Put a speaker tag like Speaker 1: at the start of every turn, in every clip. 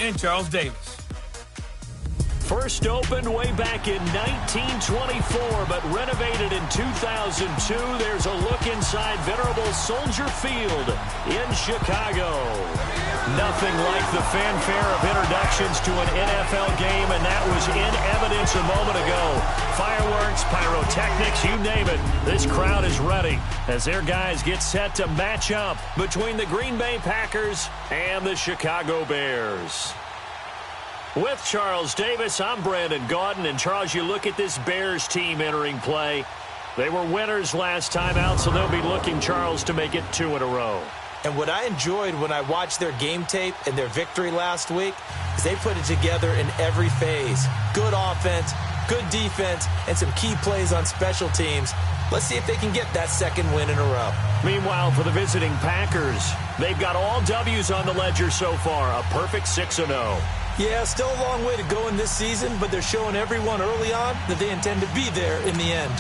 Speaker 1: and Charles Davis.
Speaker 2: First opened way back in 1924, but renovated in 2002. There's a look inside venerable Soldier Field in Chicago. Nothing like the fanfare of introductions to an NFL game, and that was in evidence a moment ago. Fireworks, pyrotechnics, you name it. This crowd is ready as their guys get set to match up between the Green Bay Packers and the Chicago Bears. With Charles Davis, I'm Brandon Gaudin. And, Charles, you look at this Bears team entering play. They were winners last time out, so they'll be looking, Charles, to make it 2 in a row.
Speaker 3: And what I enjoyed when I watched their game tape and their victory last week is they put it together in every phase. Good offense, good defense, and some key plays on special teams. Let's see if they can get that second win in a row.
Speaker 2: Meanwhile, for the visiting Packers, they've got all W's on the ledger so far, a perfect 6-0.
Speaker 3: Yeah, still a long way to go in this season, but they're showing everyone early on that they intend to be there in the end.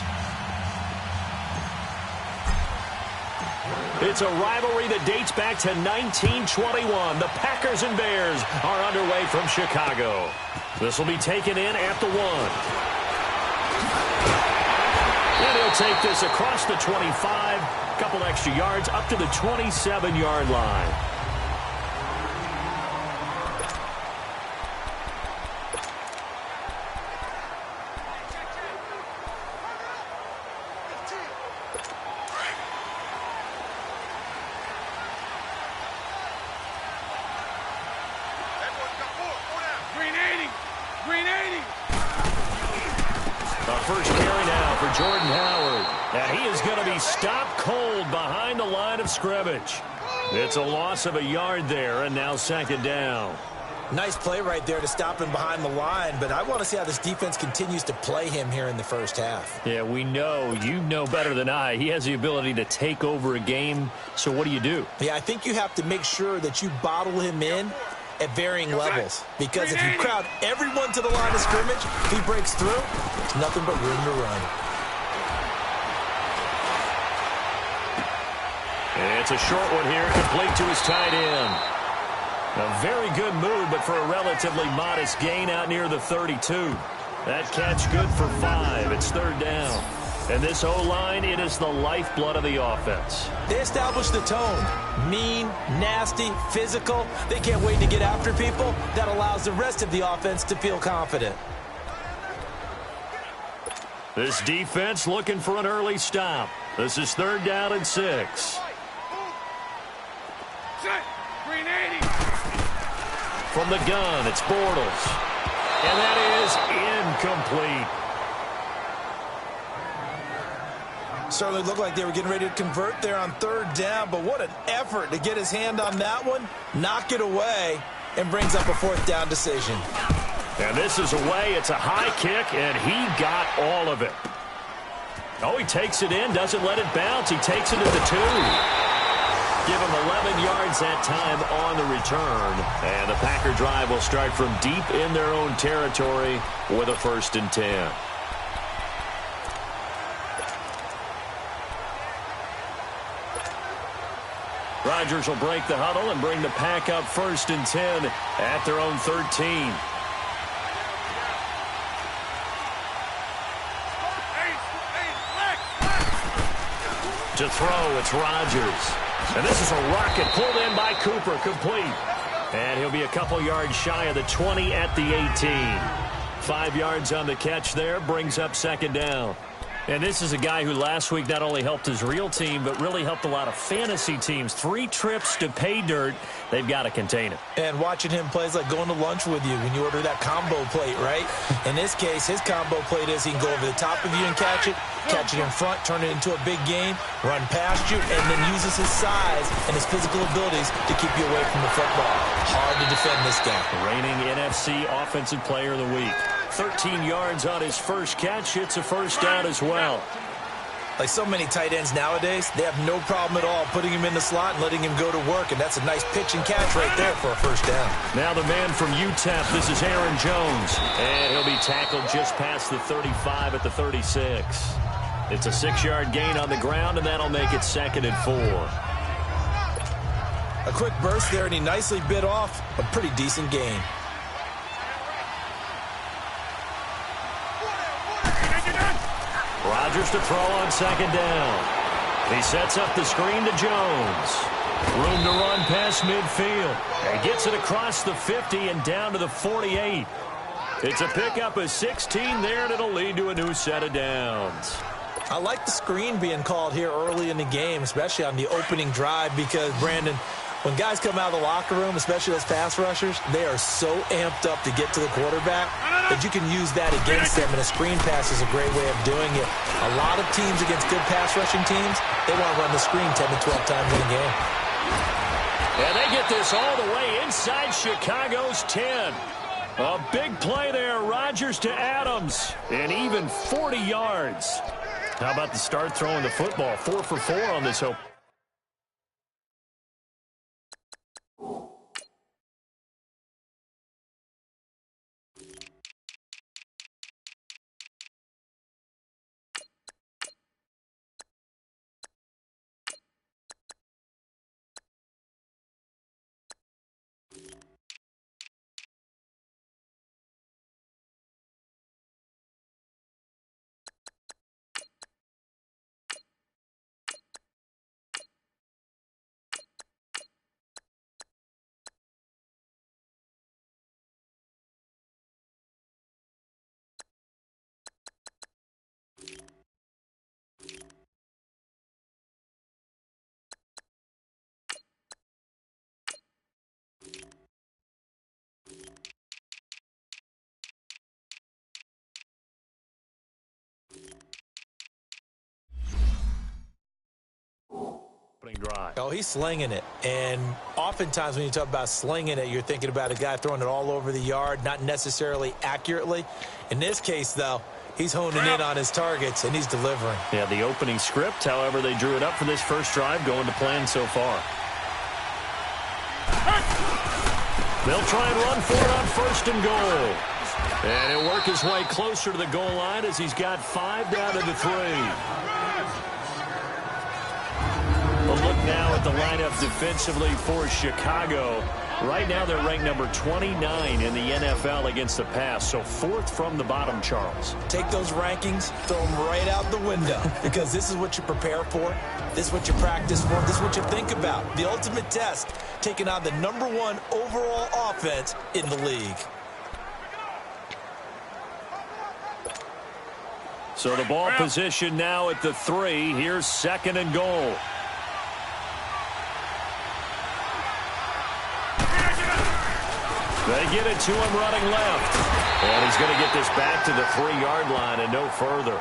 Speaker 2: It's a rivalry that dates back to 1921. The Packers and Bears are underway from Chicago. This will be taken in at the 1. And he'll take this across the 25, a couple extra yards up to the 27-yard line. First carry now for Jordan Howard. And he is going to be stopped cold behind the line of scrimmage. It's a loss of a yard there, and now 2nd down.
Speaker 3: Nice play right there to stop him behind the line, but I want to see how this defense continues to play him here in the first half.
Speaker 2: Yeah, we know. You know better than I. He has the ability to take over a game, so what do?
Speaker 3: Yeah, I think you have to make sure that you bottle him in at varying levels, because if you crowd everyone to the line of scrimmage, if he breaks through, there's nothing but room to run.
Speaker 2: And it's a short one here, complete to his tight end. A very good move, but for a relatively modest gain out near the 32. That catch good for 5. It's 3rd down. And this O-line, it is the lifeblood of the offense.
Speaker 3: They established the tone. Mean, nasty, physical. They can't wait to get after people. That allows the rest of the offense to feel confident.
Speaker 2: This defense looking for an early stop. This is 3rd down and 6. From the gun, it's Bortles. And that is incomplete.
Speaker 3: Certainly looked like they were getting ready to convert there on 3rd down, but what an effort to get his hand on that one, knock it away, and brings up a 4th down decision.
Speaker 2: And this is away. It's a high kick, and he got all of it. Oh, he takes it in, doesn't let it bounce. He takes it at the 2. Give him 11 yards that time on the return. And the Packer drive will start from deep in their own territory with a 1st and 10. Rodgers will break the huddle and bring the Pack up 1st and 10 at their own 13. To throw, it's Rodgers. And this is a rocket pulled in by Cooper, complete. And he'll be a couple yards shy of the 20 at the 18. 5 yards on the catch there, brings up 2nd down. And this is a guy who last week not only helped his real team, but really helped a lot of fantasy teams. 3 trips to pay dirt. They've got to contain it.
Speaker 3: And watching him play is like going to lunch with you when you order that combo plate, right? In this case, his combo plate is he can go over the top of you and catch it in front, turn it into a big game, run past you, and then uses his size and his physical abilities to keep you away from the football. Hard to defend this guy.
Speaker 2: Reigning NFC Offensive Player of the Week. 13 yards on his first catch. It's a 1st down as well.
Speaker 3: Like so many tight ends nowadays, they have no problem at all putting him in the slot and letting him go to work, and that's a nice pitch and catch right there for a 1st down.
Speaker 2: Now the man from UTEP, this is Aaron Jones, and he'll be tackled just past the 35 at the 36. It's a 6-yard gain on the ground, and that'll make it 2nd and 4.
Speaker 3: A quick burst there, and he nicely bit off a pretty decent gain.
Speaker 2: Rodgers to throw on second down. He sets up the screen to Jones. Room to run past midfield. He gets it across the 50 and down to the 48. It's a pickup of 16 there, and it'll lead to a new set of downs.
Speaker 3: I like the screen being called here early in the game, especially on the opening drive, because, Brandon, when guys come out of the locker room, especially those pass rushers, they are so amped up to get to the quarterback that you can use that against them, and a screen pass is a great way of doing it. A lot of teams against good pass rushing teams, they want to run the screen 10 to 12 times in a game.
Speaker 2: And they get this all the way inside Chicago's 10. A big play there, Rodgers to Adams, and even 40 yards. How about the start throwing the football? 4 for 4 on this hope. Drive.
Speaker 3: Oh, he's slinging it. And oftentimes when you talk about slinging it, you're thinking about a guy throwing it all over the yard, not necessarily accurately. In this case, though, he's honing in on his targets, and he's delivering.
Speaker 2: Yeah, the opening script, however, they drew it up for this first drive, going to plan so far. They'll try and run for it on first and goal. And he'll work his way closer to the goal line as he's got 5 down to the 3. A look now at the lineup defensively for Chicago. Right now they're ranked number 29 in the NFL against the pass, so 4th from the bottom, Charles.
Speaker 3: Take those rankings, throw them right out the window, because this is what you prepare for, this is what you practice for, this is what you think about. The ultimate test, taking on the #1 overall offense in the league.
Speaker 2: So the ball position now at the 3. Here's second and goal. They get it to him running left. And he's going to get this back to the 3-yard line and no further.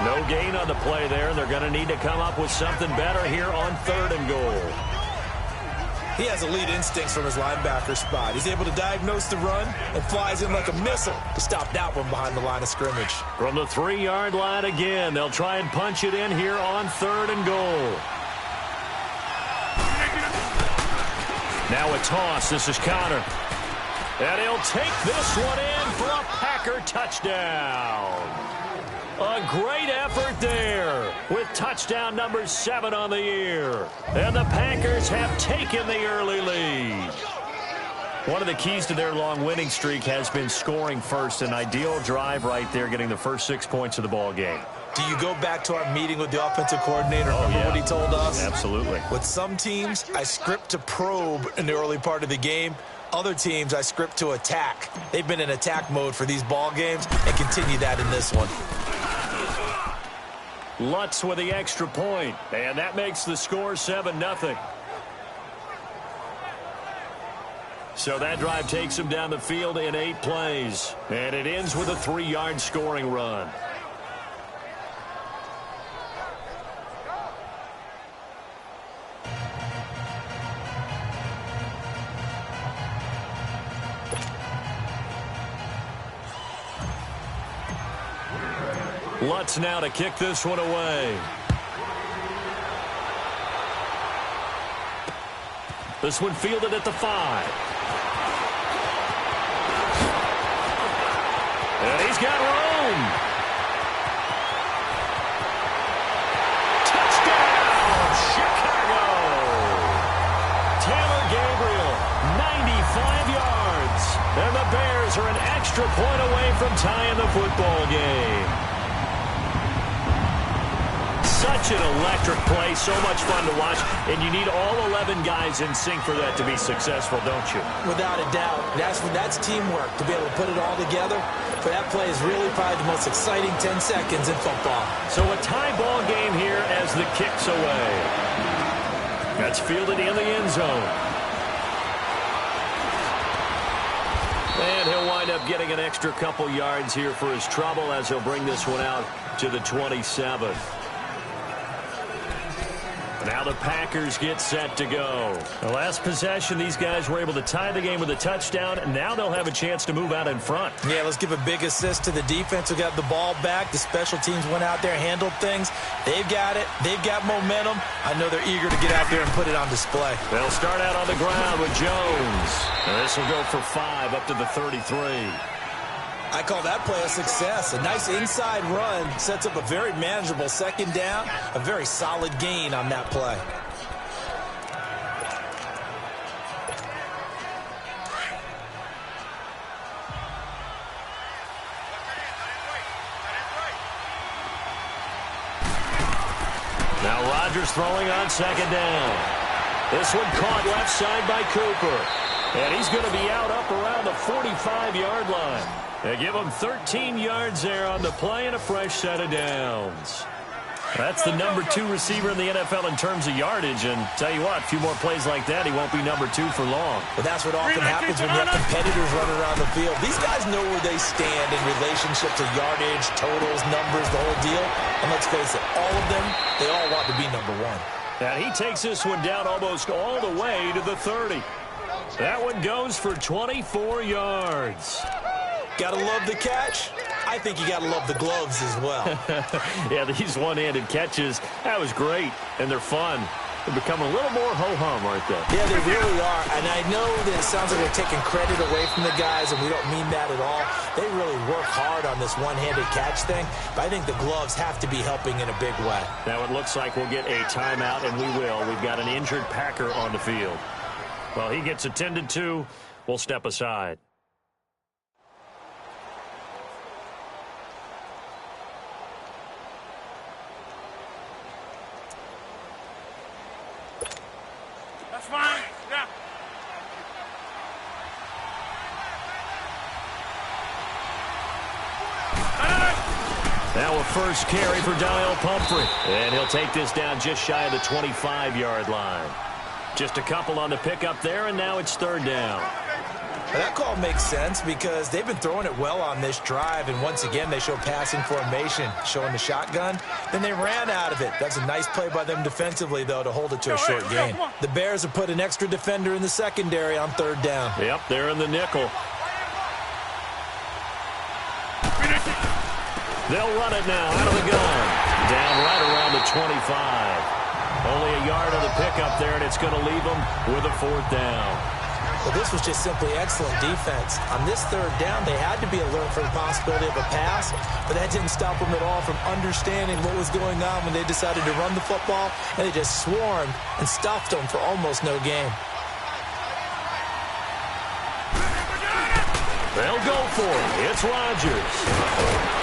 Speaker 2: No gain on the play there. They're going to need to come up with something better here on 3rd and goal.
Speaker 3: He has elite instincts from his linebacker spot. He's able to diagnose the run and flies in like a missile to stop that one behind the line of scrimmage.
Speaker 2: From the 3-yard line again, they'll try and punch it in here on 3rd and goal. Now a toss. This is Connor. And he'll take this one in for a Packer touchdown. A great effort there with touchdown number 7 on the year. And the Packers have taken the early lead. One of the keys to their long winning streak has been scoring first. An ideal drive right there, getting the first 6 points of the ball game.
Speaker 3: Do you go back to our meeting with the offensive coordinator? Remember what he told us?
Speaker 2: Absolutely.
Speaker 3: With some teams, I script to probe in the early part of the game. Other teams, I script to attack. They've been in attack mode for these ball games and continue that in this one.
Speaker 2: Lutz with the extra point, and that makes the score 7-0. So that drive takes him down the field in 8 plays, and it ends with a 3-yard scoring run. Lutz now to kick this one away. This one fielded at the 5. And he's got room. Touchdown, Chicago. And the Bears are an extra point away from tying the football game. Such an electric play, so much fun to watch, and you need all 11 guys in sync for that to be successful, don't you?
Speaker 3: Without a doubt. That's teamwork, to be able to put it all together. But that play is really probably the most exciting 10 seconds in football.
Speaker 2: So a tie ball game here as the kick's away. That's fielded in the end zone. And he'll wind up getting an extra couple yards here for his trouble as he'll bring this one out to the 27. Now the Packers get set to go. The last possession, these guys were able to tie the game with a touchdown, and now they'll have a chance to move out in front.
Speaker 3: Yeah, let's give a big assist to the defense who got the ball back. The special teams went out there, handled things. They've got it. They've got momentum. I know they're eager to get out there and put it on display.
Speaker 2: They'll start out on the ground with Jones. And this will go for 5 up to the 33.
Speaker 3: I call that play a success. A nice inside run sets up a very manageable second down, a very solid gain on that play.
Speaker 2: Now Rodgers throwing on second down. This one caught left side by Cooper. And he's going to be out up around the 45-yard line. They give him 13 yards there on the play and a fresh set of downs. That's the number 2 receiver in the NFL in terms of yardage. And tell you what, a few more plays like that, he won't be number 2 for long.
Speaker 3: But that's what often happens when you have competitors running around the field. These guys know where they stand in relationship to yardage, totals, numbers, the whole deal. And let's face it, all of them, they all want to be number 1.
Speaker 2: And he takes this one down almost all the way to the 30. That one goes for 24 yards.
Speaker 3: Gotta love the catch. I think you gotta love the gloves as well.
Speaker 2: Yeah, these one-handed catches, that was great, and they're fun. They become a little more ho-hum, aren't they?
Speaker 3: Yeah, they really are. And I know that it sounds like they're taking credit away from the guys, and we don't mean that at all. They really work hard on this one-handed catch thing, but I think the gloves have to be helping in a big way.
Speaker 2: Now it looks like we'll get a timeout, and we will. We've got an injured Packer on the field. Well, he gets attended to. We'll step aside.
Speaker 1: That's fine. Yeah.
Speaker 2: Now a first carry for Daniel Pumphrey. And he'll take this down just shy of the 25-yard line. Just a couple on the pickup there, and now it's third down.
Speaker 3: Well, that call makes sense because they've been throwing it well on this drive, and once again they show passing formation, showing the shotgun. Then they ran out of it. That's a nice play by them defensively, though, to hold it to a short gain. The Bears have put an extra defender in the secondary on third down.
Speaker 2: Yep, they're in the nickel. They'll run it now out of the gun. Down right around the 25. Only a yard on the pickup there, and it's going to leave them with a fourth down.
Speaker 3: Well, this was just simply excellent defense. On this third down, they had to be alert for the possibility of a pass, but that didn't stop them at all from understanding what was going on when they decided to run the football, and they just swarmed and stuffed them for almost no gain.
Speaker 2: They'll go for it. It's Rodgers.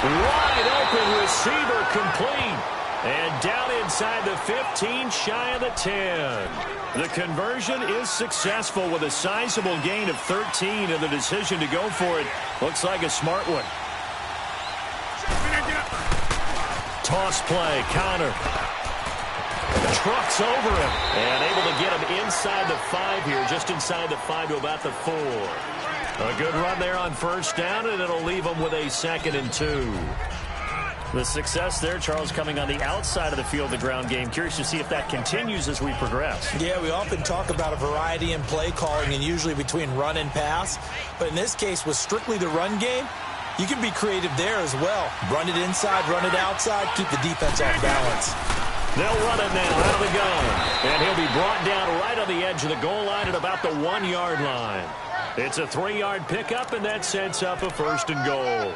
Speaker 2: Wide open receiver complete. And down inside the 15, shy of the 10. The conversion is successful with a sizable gain of 13, and the decision to go for it looks like a smart one. Toss play, Connor. Trucks over him, and able to get him inside the 5 here, just inside the 5 to about the 4. A good run there on first down, and it'll leave him with a 2nd and 2. The success there, Charles, coming on the outside of the field, the ground game. Curious to see if that continues as we progress.
Speaker 3: Yeah, we often talk about a variety in play calling and usually between run and pass. But in this case, with strictly the run game, you can be creative there as well. Run it inside, run it outside, keep the defense off balance.
Speaker 2: They'll run it now out of the gun. And he'll be brought down right on the edge of the goal line at about the 1-yard line. It's a 3-yard pickup, and that sets up a 1st and goal.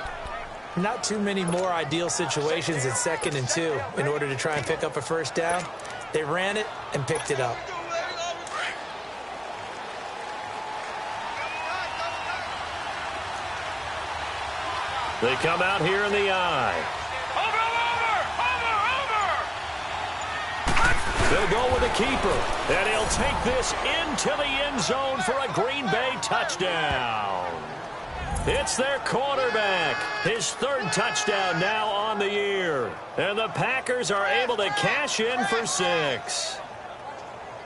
Speaker 3: Not too many more ideal situations in 2nd and 2 in order to try and pick up a first down. They ran it and picked it up.
Speaker 2: They come out here in the eye. They'll go with the keeper, and he'll take this into the end zone for a Green Bay touchdown. It's their quarterback, his third touchdown now on the year. And the Packers are able to cash in for 6.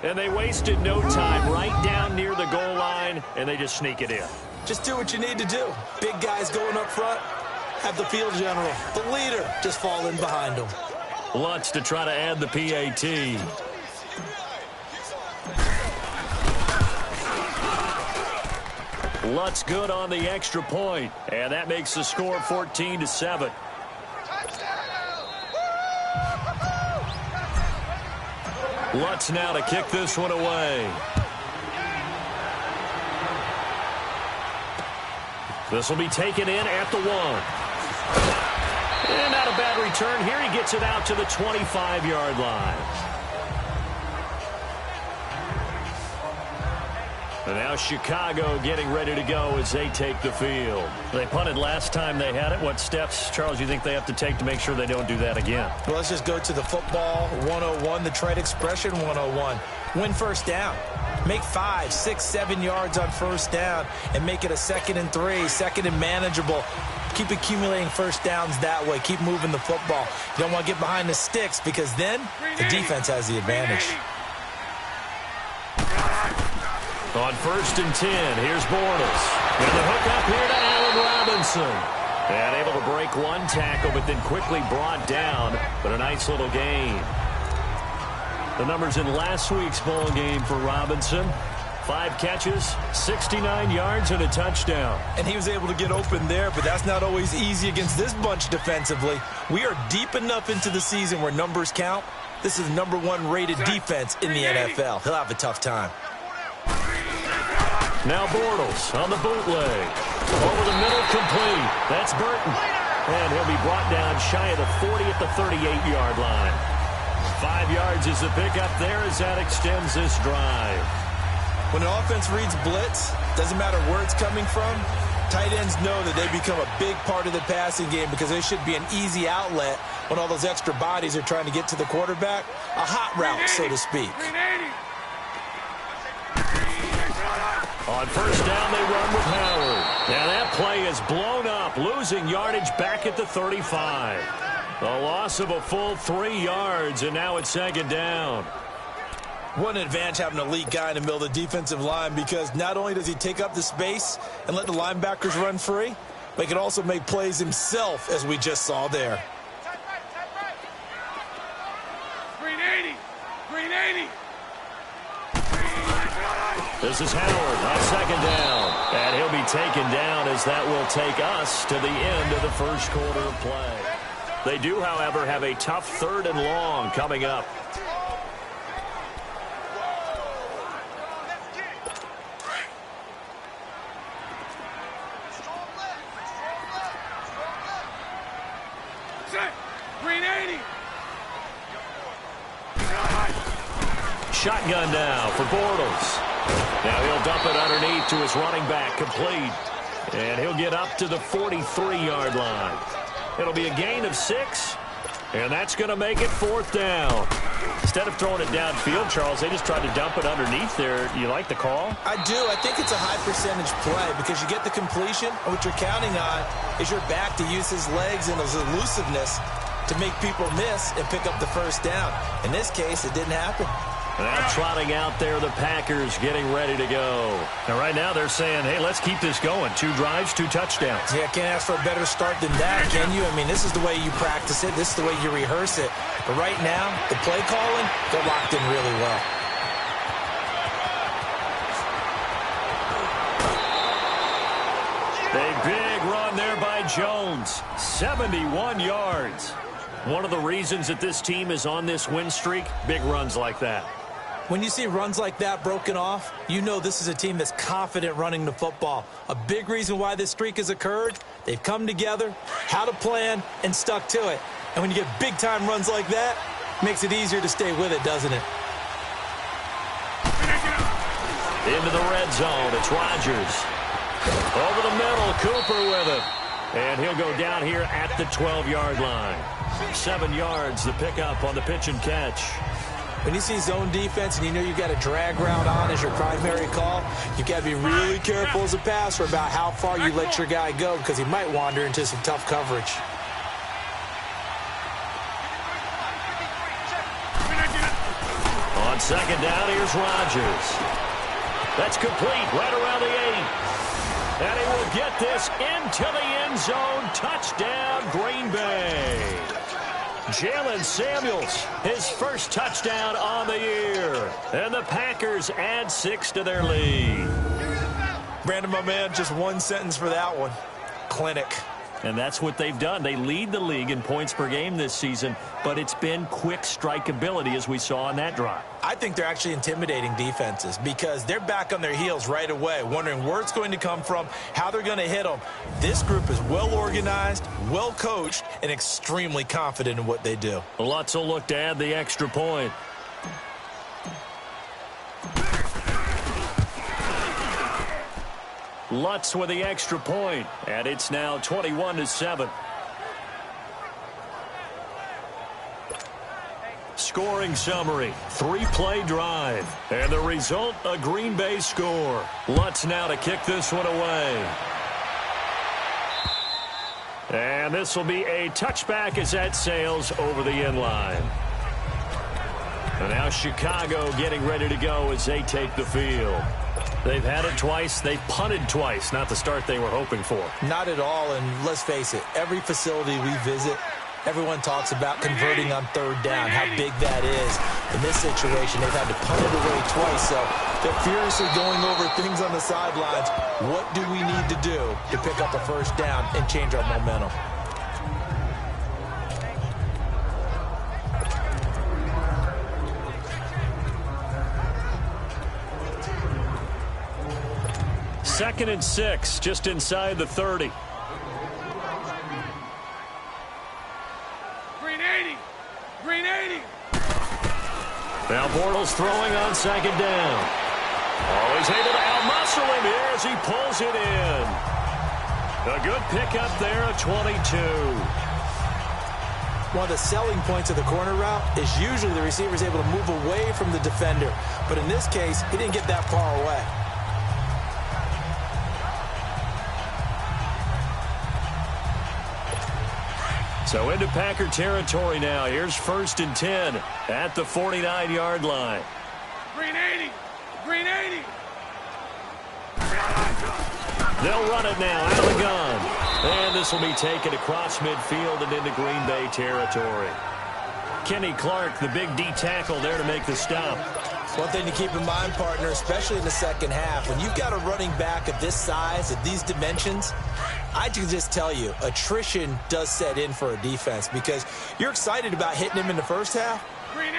Speaker 2: And they wasted no time right down near the goal line, and they just sneak it in.
Speaker 3: Just do what you need to do. Big guys going up front, have the field general, the leader, just fall in behind them.
Speaker 2: Lutz to try to add the PAT. Lutz good on the extra point, and that makes the score 14-7. Lutz now to kick this one away. This will be taken in at the 1. And not a bad return here. He gets it out to the 25-yard line. And now Chicago getting ready to go as they take the field. They punted last time they had it. What steps, Charles, you think they have to take to make sure they don't do that again?
Speaker 3: Well, let's just go to the football 101, the trade expression 101. Win first down. Make 5, 6, 7 yards on first down and make it a 2nd and 3, 2nd and manageable. Keep accumulating first downs that way. Keep moving the football. You don't want to get behind the sticks because then the defense has the advantage.
Speaker 2: On 1st and 10, here's Bortles. And the hook up here to Allen Robinson. And able to break one tackle, but then quickly brought down. But a nice little gain. The numbers in last week's ball game for Robinson. 5 catches, 69 yards, and a touchdown.
Speaker 3: And he was able to get open there, but that's not always easy against this bunch defensively. We are deep enough into the season where numbers count. This is the #1 rated defense in the NFL. He'll have a tough time.
Speaker 2: Now Bortles on the bootleg. Over the middle, complete. That's Burton. And he'll be brought down shy of the 40 at the 38-yard line. 5 yards is the pickup there as that extends this drive.
Speaker 3: When an offense reads blitz, doesn't matter where it's coming from, tight ends know that they become a big part of the passing game because they should be an easy outlet when all those extra bodies are trying to get to the quarterback. A hot route, so to speak.
Speaker 2: On first down, they run with Howard. Now that play is blown up, losing yardage back at the 35. A loss of a full 3 yards, and now it's 2nd down.
Speaker 3: What an advantage having an elite guy in the middle of the defensive line because not only does he take up the space and let the linebackers run free, but he can also make plays himself, as we just saw there.
Speaker 1: Green 80. Green 80.
Speaker 2: This is Howard on 2nd down. And he'll be taken down as that will take us to the end of the first quarter of play. They do, however, have a tough 3rd and long coming up.
Speaker 1: Green 80.
Speaker 2: Shotgun now for Bortles. Now he'll dump it underneath to his running back, complete. And he'll get up to the 43-yard line. It'll be a gain of 6, and that's going to make it 4th down. Instead of throwing it downfield, Charles, they just tried to dump it underneath there. You like the call?
Speaker 3: I do. I think it's a high percentage play because you get the completion, and what you're counting on is your back to use his legs and his elusiveness to make people miss and pick up the first down. In this case, it didn't happen.
Speaker 2: Now trotting out there, the Packers getting ready to go. And right now they're saying, hey, let's keep this going. 2 drives, 2 touchdowns.
Speaker 3: Yeah, can't ask for a better start than that, can you? I mean, this is the way you practice it. This is the way you rehearse it. But right now, the play calling, they're locked in really well.
Speaker 2: A big run there by Jones. 71 yards. One of the reasons that this team is on this win streak, big runs like that.
Speaker 3: When you see runs like that broken off, you know this is a team that's confident running the football. A big reason why this streak has occurred, they've come together, had a plan, and stuck to it. And when you get big-time runs like that, it makes it easier to stay with it, doesn't it?
Speaker 2: Into the red zone, it's Rodgers. Over the middle, Cooper with it. And he'll go down here at the 12-yard line. 7 yards, the pickup on the pitch and catch.
Speaker 3: When you see zone defense and you know you've got a drag route on as your primary call, you've got to be really careful as a passer about how far you let your guy go because he might wander into some tough coverage.
Speaker 2: On second down, here's Rodgers. That's complete right around the 8. And he will get this into the end zone. Touchdown, Green Bay. Jalen Samuels, his first touchdown on the year. And the Packers add 6 to their lead.
Speaker 3: Brandon, my man, just one sentence for that one. Clinic.
Speaker 2: And that's what they've done. They lead the league in points per game this season, but it's been quick strikeability as we saw on that drive.
Speaker 3: I think they're actually intimidating defenses because they're back on their heels right away, wondering where it's going to come from, how they're going to hit them. This group is well organized, well coached, and extremely confident in what they do.
Speaker 2: Lutz will look to add the extra point. Lutz with the extra point, and it's now 21-7. Scoring summary, 3-play drive, and the result, a Green Bay score. Lutz now to kick this one away. And this will be a touchback as that sails over the end line. And now Chicago getting ready to go as they take the field. They've had it twice. They've punted twice. Not the start they were hoping for.
Speaker 3: Not at all, and let's face it, every facility we visit, everyone talks about converting on third down, how big that is. In this situation, they've had to punt it away twice, so they're furiously going over things on the sidelines. What do we need to do to pick up a first down and change our momentum?
Speaker 2: Second and 6, just inside the 30.
Speaker 1: Green 80. Green 80.
Speaker 2: Now Bortles throwing on second down. Oh, he's able to out-muscle him here as he pulls it in. A good pickup there at 22.
Speaker 3: One of the selling points of the corner route is usually the receiver is able to move away from the defender. But in this case, he didn't get that far away.
Speaker 2: So into Packer territory now. Here's 1st and 10 at the 49-yard line.
Speaker 1: Green 80. Green 80.
Speaker 2: They'll run it now out of the gun. And this will be taken across midfield and into Green Bay territory. Kenny Clark, the big D tackle there to make the stop.
Speaker 3: One thing to keep in mind, partner, especially in the second half, when you've got a running back of this size, of these dimensions, I can just tell you, attrition does set in for a defense because you're excited about hitting him in the first half.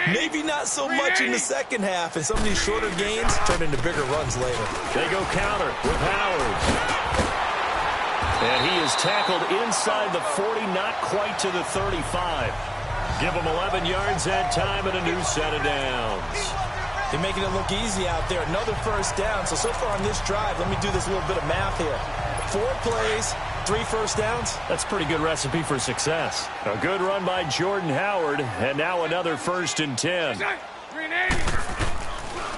Speaker 3: Maybe not so much in the second half, and some of these shorter gains turn into bigger runs later.
Speaker 2: They go counter with Howard. And he is tackled inside the 40, not quite to the 35. Give him 11 yards that time and a new set of downs.
Speaker 3: They're making it look easy out there. Another first down. So far on this drive, let me do this little bit of math here. 4 plays, 3 first downs.
Speaker 2: That's a pretty good recipe for success. A good run by Jordan Howard, and now another 1st and 10.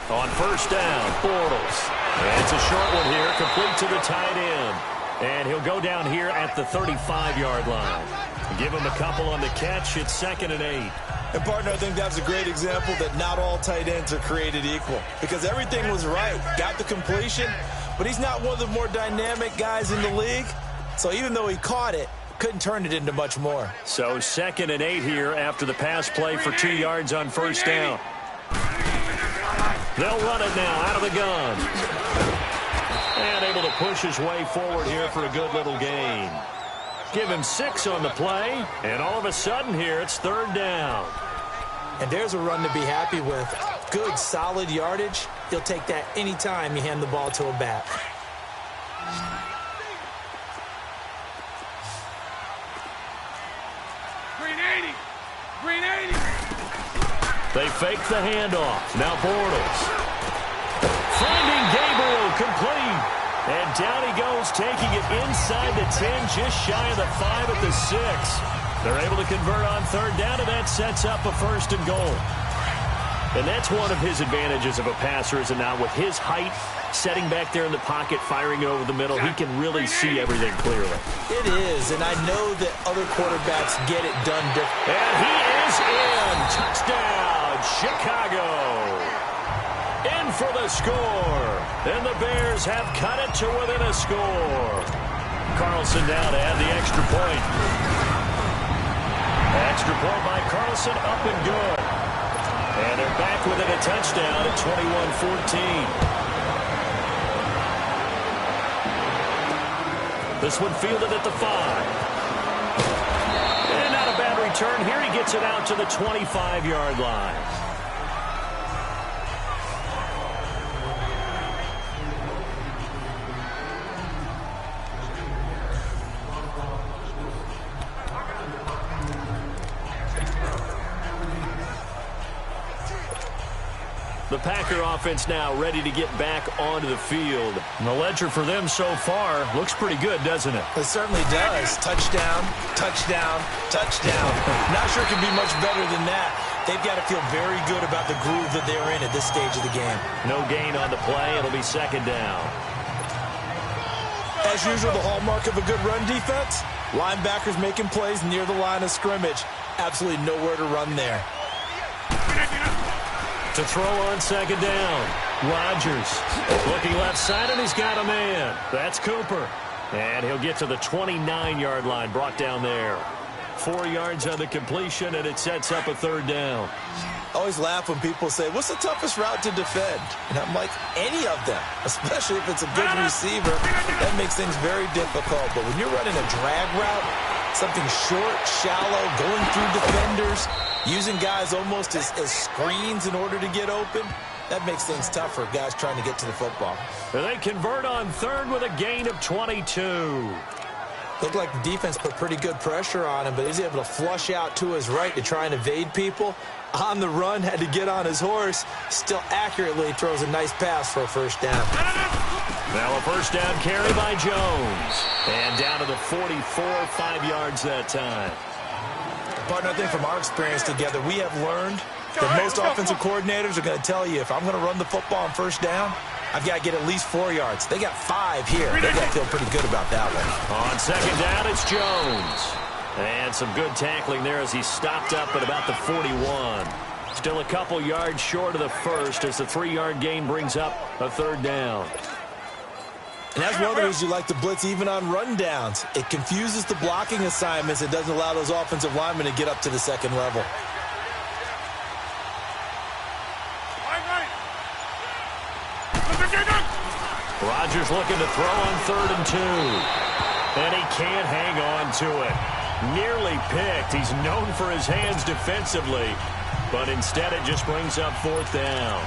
Speaker 2: On first down, Bortles. And it's a short one here, complete to the tight end. And he'll go down here at the 35-yard line. Give him a couple on the catch. It's 2nd and 8.
Speaker 3: And, partner, I think that was a great example that not all tight ends are created equal because everything was right. Got the completion, but he's not one of the more dynamic guys in the league. So even though he caught it, couldn't turn it into much more.
Speaker 2: So 2nd and 8 here after the pass play for 2 yards on first down. They'll run it now out of the gun. And able to push his way forward here for a good little gain. Give him 6 on the play, and all of a sudden here it's 3rd down.
Speaker 3: And there's a run to be happy with. Good, solid yardage. He'll take that anytime you hand the ball to a back.
Speaker 1: Green 80. Green 80.
Speaker 2: They fake the handoff. Now Bortles. Finding Gabriel complete. And down he goes, taking it inside the 10, just shy of the 5 at the 6. They're able to convert on third down, and that sets up a 1st and goal. And that's one of his advantages of a passer, is it not? With his height, setting back there in the pocket, firing it over the middle, he can really see everything clearly.
Speaker 3: It is, and I know that other quarterbacks get it done different.
Speaker 2: And he is in. Touchdown, Chicago. In for the score. And the Bears have cut it to within a score. Carlson now to add the extra point. Extra point by Carlson, up and good. And they're back within a touchdown at 21-14. This one fielded at the 5. And not a bad return here. He gets it out to the 25-yard line. The Packer offense now ready to get back onto the field. And the ledger for them so far looks pretty good, doesn't it?
Speaker 3: It certainly does. Touchdown, touchdown, touchdown. Not sure it can be much better than that. They've got to feel very good about the groove that they're in at this stage of the game.
Speaker 2: No gain on the play. It'll be 2nd down.
Speaker 3: As usual, the hallmark of a good run defense, linebackers making plays near the line of scrimmage. Absolutely nowhere to run there.
Speaker 2: To throw on 2nd down. Rodgers looking left side, and he's got a man. That's Cooper. And he'll get to the 29-yard line, brought down there. 4 yards on the completion, and it sets up a 3rd down.
Speaker 3: I always laugh when people say, what's the toughest route to defend? And I'm like, any of them, especially if it's a good receiver. That makes things very difficult. But when you're running a drag route, something short, shallow, going through defenders, using guys almost as screens in order to get open, that makes things tough for guys trying to get to the football.
Speaker 2: They convert on 3rd with a gain of 22.
Speaker 3: Looked like the defense put pretty good pressure on him, but he's able to flush out to his right to try and evade people. On the run, had to get on his horse. Still accurately throws a nice pass for a 1st down.
Speaker 2: Now a 1st down carry by Jones. And down to the 44, 5 yards that time.
Speaker 3: Partner, I think from our experience together, we have learned that most offensive coordinators are going to tell you, if I'm going to run the football on 1st down, I've got to get at least 4 yards. They got 5 here. They got to feel pretty good about that one.
Speaker 2: On 2nd down, it's Jones. And some good tackling there as he stopped up at about the 41. Still a couple yards short of the 1st as the 3-yard gain brings up a 3rd down.
Speaker 3: And that's one of the reasons you like to blitz even on rundowns. It confuses the blocking assignments. It doesn't allow those offensive linemen to get up to the 2nd level.
Speaker 2: Rodgers looking to throw on 3rd and 2. And he can't hang on to it. Nearly picked. He's known for his hands defensively. But instead it just brings up 4th down.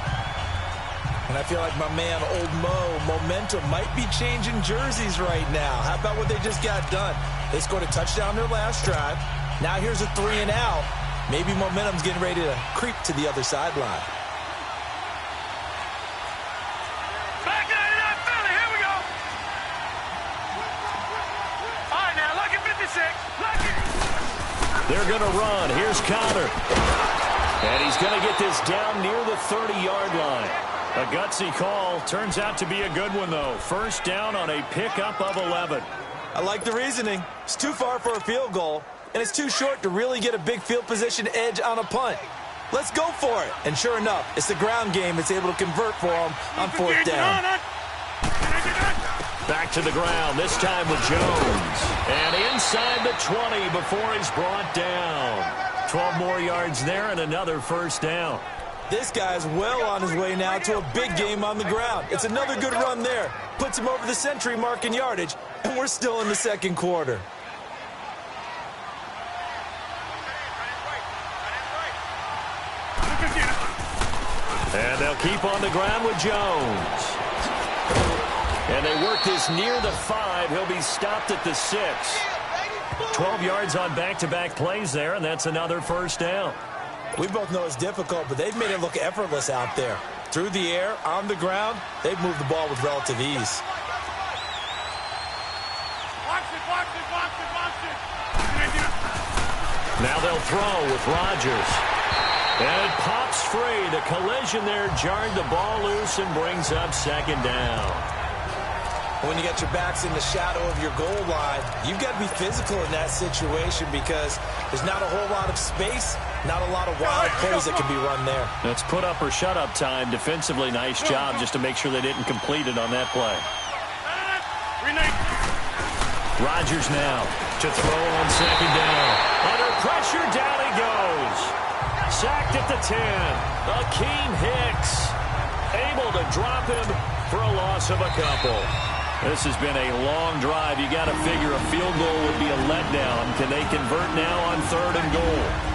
Speaker 3: And I feel like my man, Old Mo, momentum might be changing jerseys right now. How about what they just got done? They scored a touchdown their last drive. Now here's a 3 and out. Maybe momentum's getting ready to creep to the other sideline.
Speaker 1: Back in that Philly, here we go. All right, now, lucky 56. Lucky.
Speaker 2: They're going to run. Here's Connor. And he's going to get this down near the 30-yard line. A gutsy call. Turns out to be a good one, though. 1st down on a pickup of 11.
Speaker 3: I like the reasoning. It's too far for a field goal, and it's too short to really get a big field position edge on a punt. Let's go for it. And sure enough, it's the ground game that's able to convert for him on 4th down.
Speaker 2: Back to the ground, this time with Jones. And inside the 20 before he's brought down. 12 more yards there and another 1st down.
Speaker 3: This guy's well on his way now to a big game on the ground. It's another good run there. Puts him over the century mark in yardage, and we're still in the 2nd quarter.
Speaker 2: And they'll keep on the ground with Jones. And they work this near the 5. He'll be stopped at the 6. 12 yards on back-to-back plays there, and that's another 1st down.
Speaker 3: We both know it's difficult, but they've made it look effortless out there. Through the air, on the ground, they've moved the ball with relative ease.
Speaker 2: Now they'll throw with Rodgers. And it pops free. The collision there jarred the ball loose and brings up second down.
Speaker 3: When you got your backs in the shadow of your goal line, you've got to be physical in that situation because there's not a whole lot of space, not a lot of wild plays that can be run there.
Speaker 2: That's put up or shut up time. Defensively, nice job just to make sure they didn't complete it on that play. Rodgers now to throw on second down. Under pressure, down he goes. Sacked at the 10. Akeem Hicks able to drop him for a loss of a couple. This has been a long drive. You got to figure a field goal would be a letdown. Can they convert now on 3rd and goal?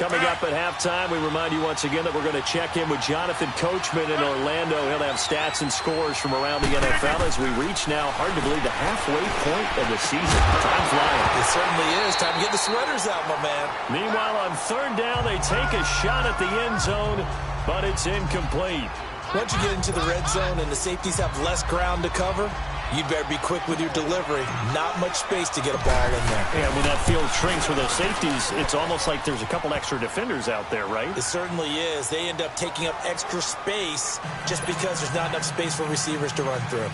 Speaker 2: Coming up at halftime, we remind you once again that we're going to check in with Jonathan Coachman in Orlando. He'll have stats and scores from around the NFL as we reach now, hard to believe, the halfway point of the season. Time flying.
Speaker 3: It certainly is. Time to get the sweaters out, my man.
Speaker 2: Meanwhile, on 3rd down, they take a shot at the end zone, but it's incomplete.
Speaker 3: Once you get into the red zone and the safeties have less ground to cover, you better be quick with your delivery. Not much space to get a ball in there.
Speaker 2: Yeah, when that field shrinks for those safeties, it's almost like there's a couple extra defenders out there, right?
Speaker 3: It certainly is. They end up taking up extra space just because there's not enough space for receivers to run through.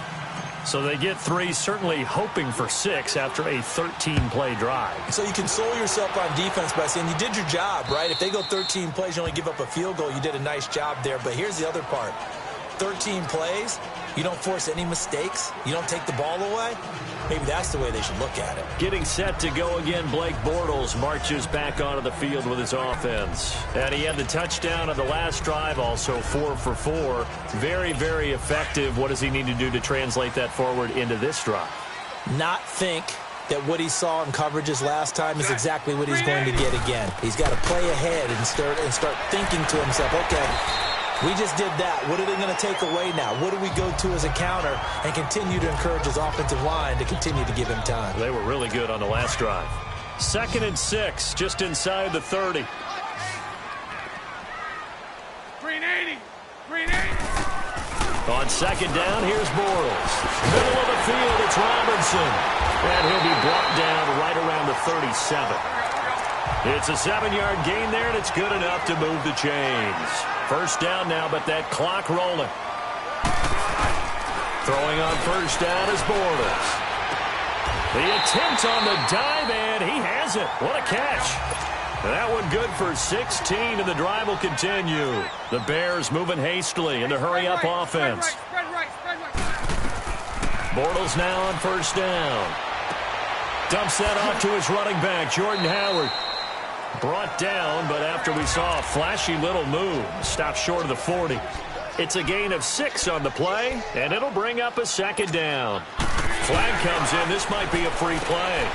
Speaker 2: So they get 3, certainly hoping for 6 after a 13-play drive.
Speaker 3: So you console yourself on defense by saying you did your job, right? If they go 13 plays, you only give up a field goal, you did a nice job there. But here's the other part. 13 plays, you don't force any mistakes, you don't take the ball away. Maybe that's the way they should look at it.
Speaker 2: Getting set to go again, Blake Bortles marches back onto the field with his offense. And he had the touchdown on the last drive, also 4 for 4. Very, very effective. What does he need to do to translate that forward into this drive?
Speaker 3: Not think that what he saw in coverages last time is exactly what he's going to get again. He's got to play ahead and start thinking to himself, okay, we just did that. What are they going to take away now? What do we go to as a counter? And continue to encourage his offensive line to continue to give him time.
Speaker 2: They were really good on the last drive. 2nd and 6, just inside the 30.
Speaker 1: Green 80. Green 80.
Speaker 2: On 2nd down, here's Bortles. Middle of the field, it's Robinson. And he'll be brought down right around the 37. It's a 7-yard gain there, and it's good enough to move the chains. 1st down now, but that clock rolling. Throwing on 1st down is Bortles. The attempt on the dive, and he has it. What a catch. That one good for 16, and the drive will continue. The Bears moving hastily in the hurry-up offense. Bortles now on 1st down. Dumps that off to his running back, Jordan Howard. Brought down, but after we saw a flashy little move, stopped short of the 40. It's a gain of 6 on the play, and it'll bring up a 2nd down. Flag comes in. This might be a free play.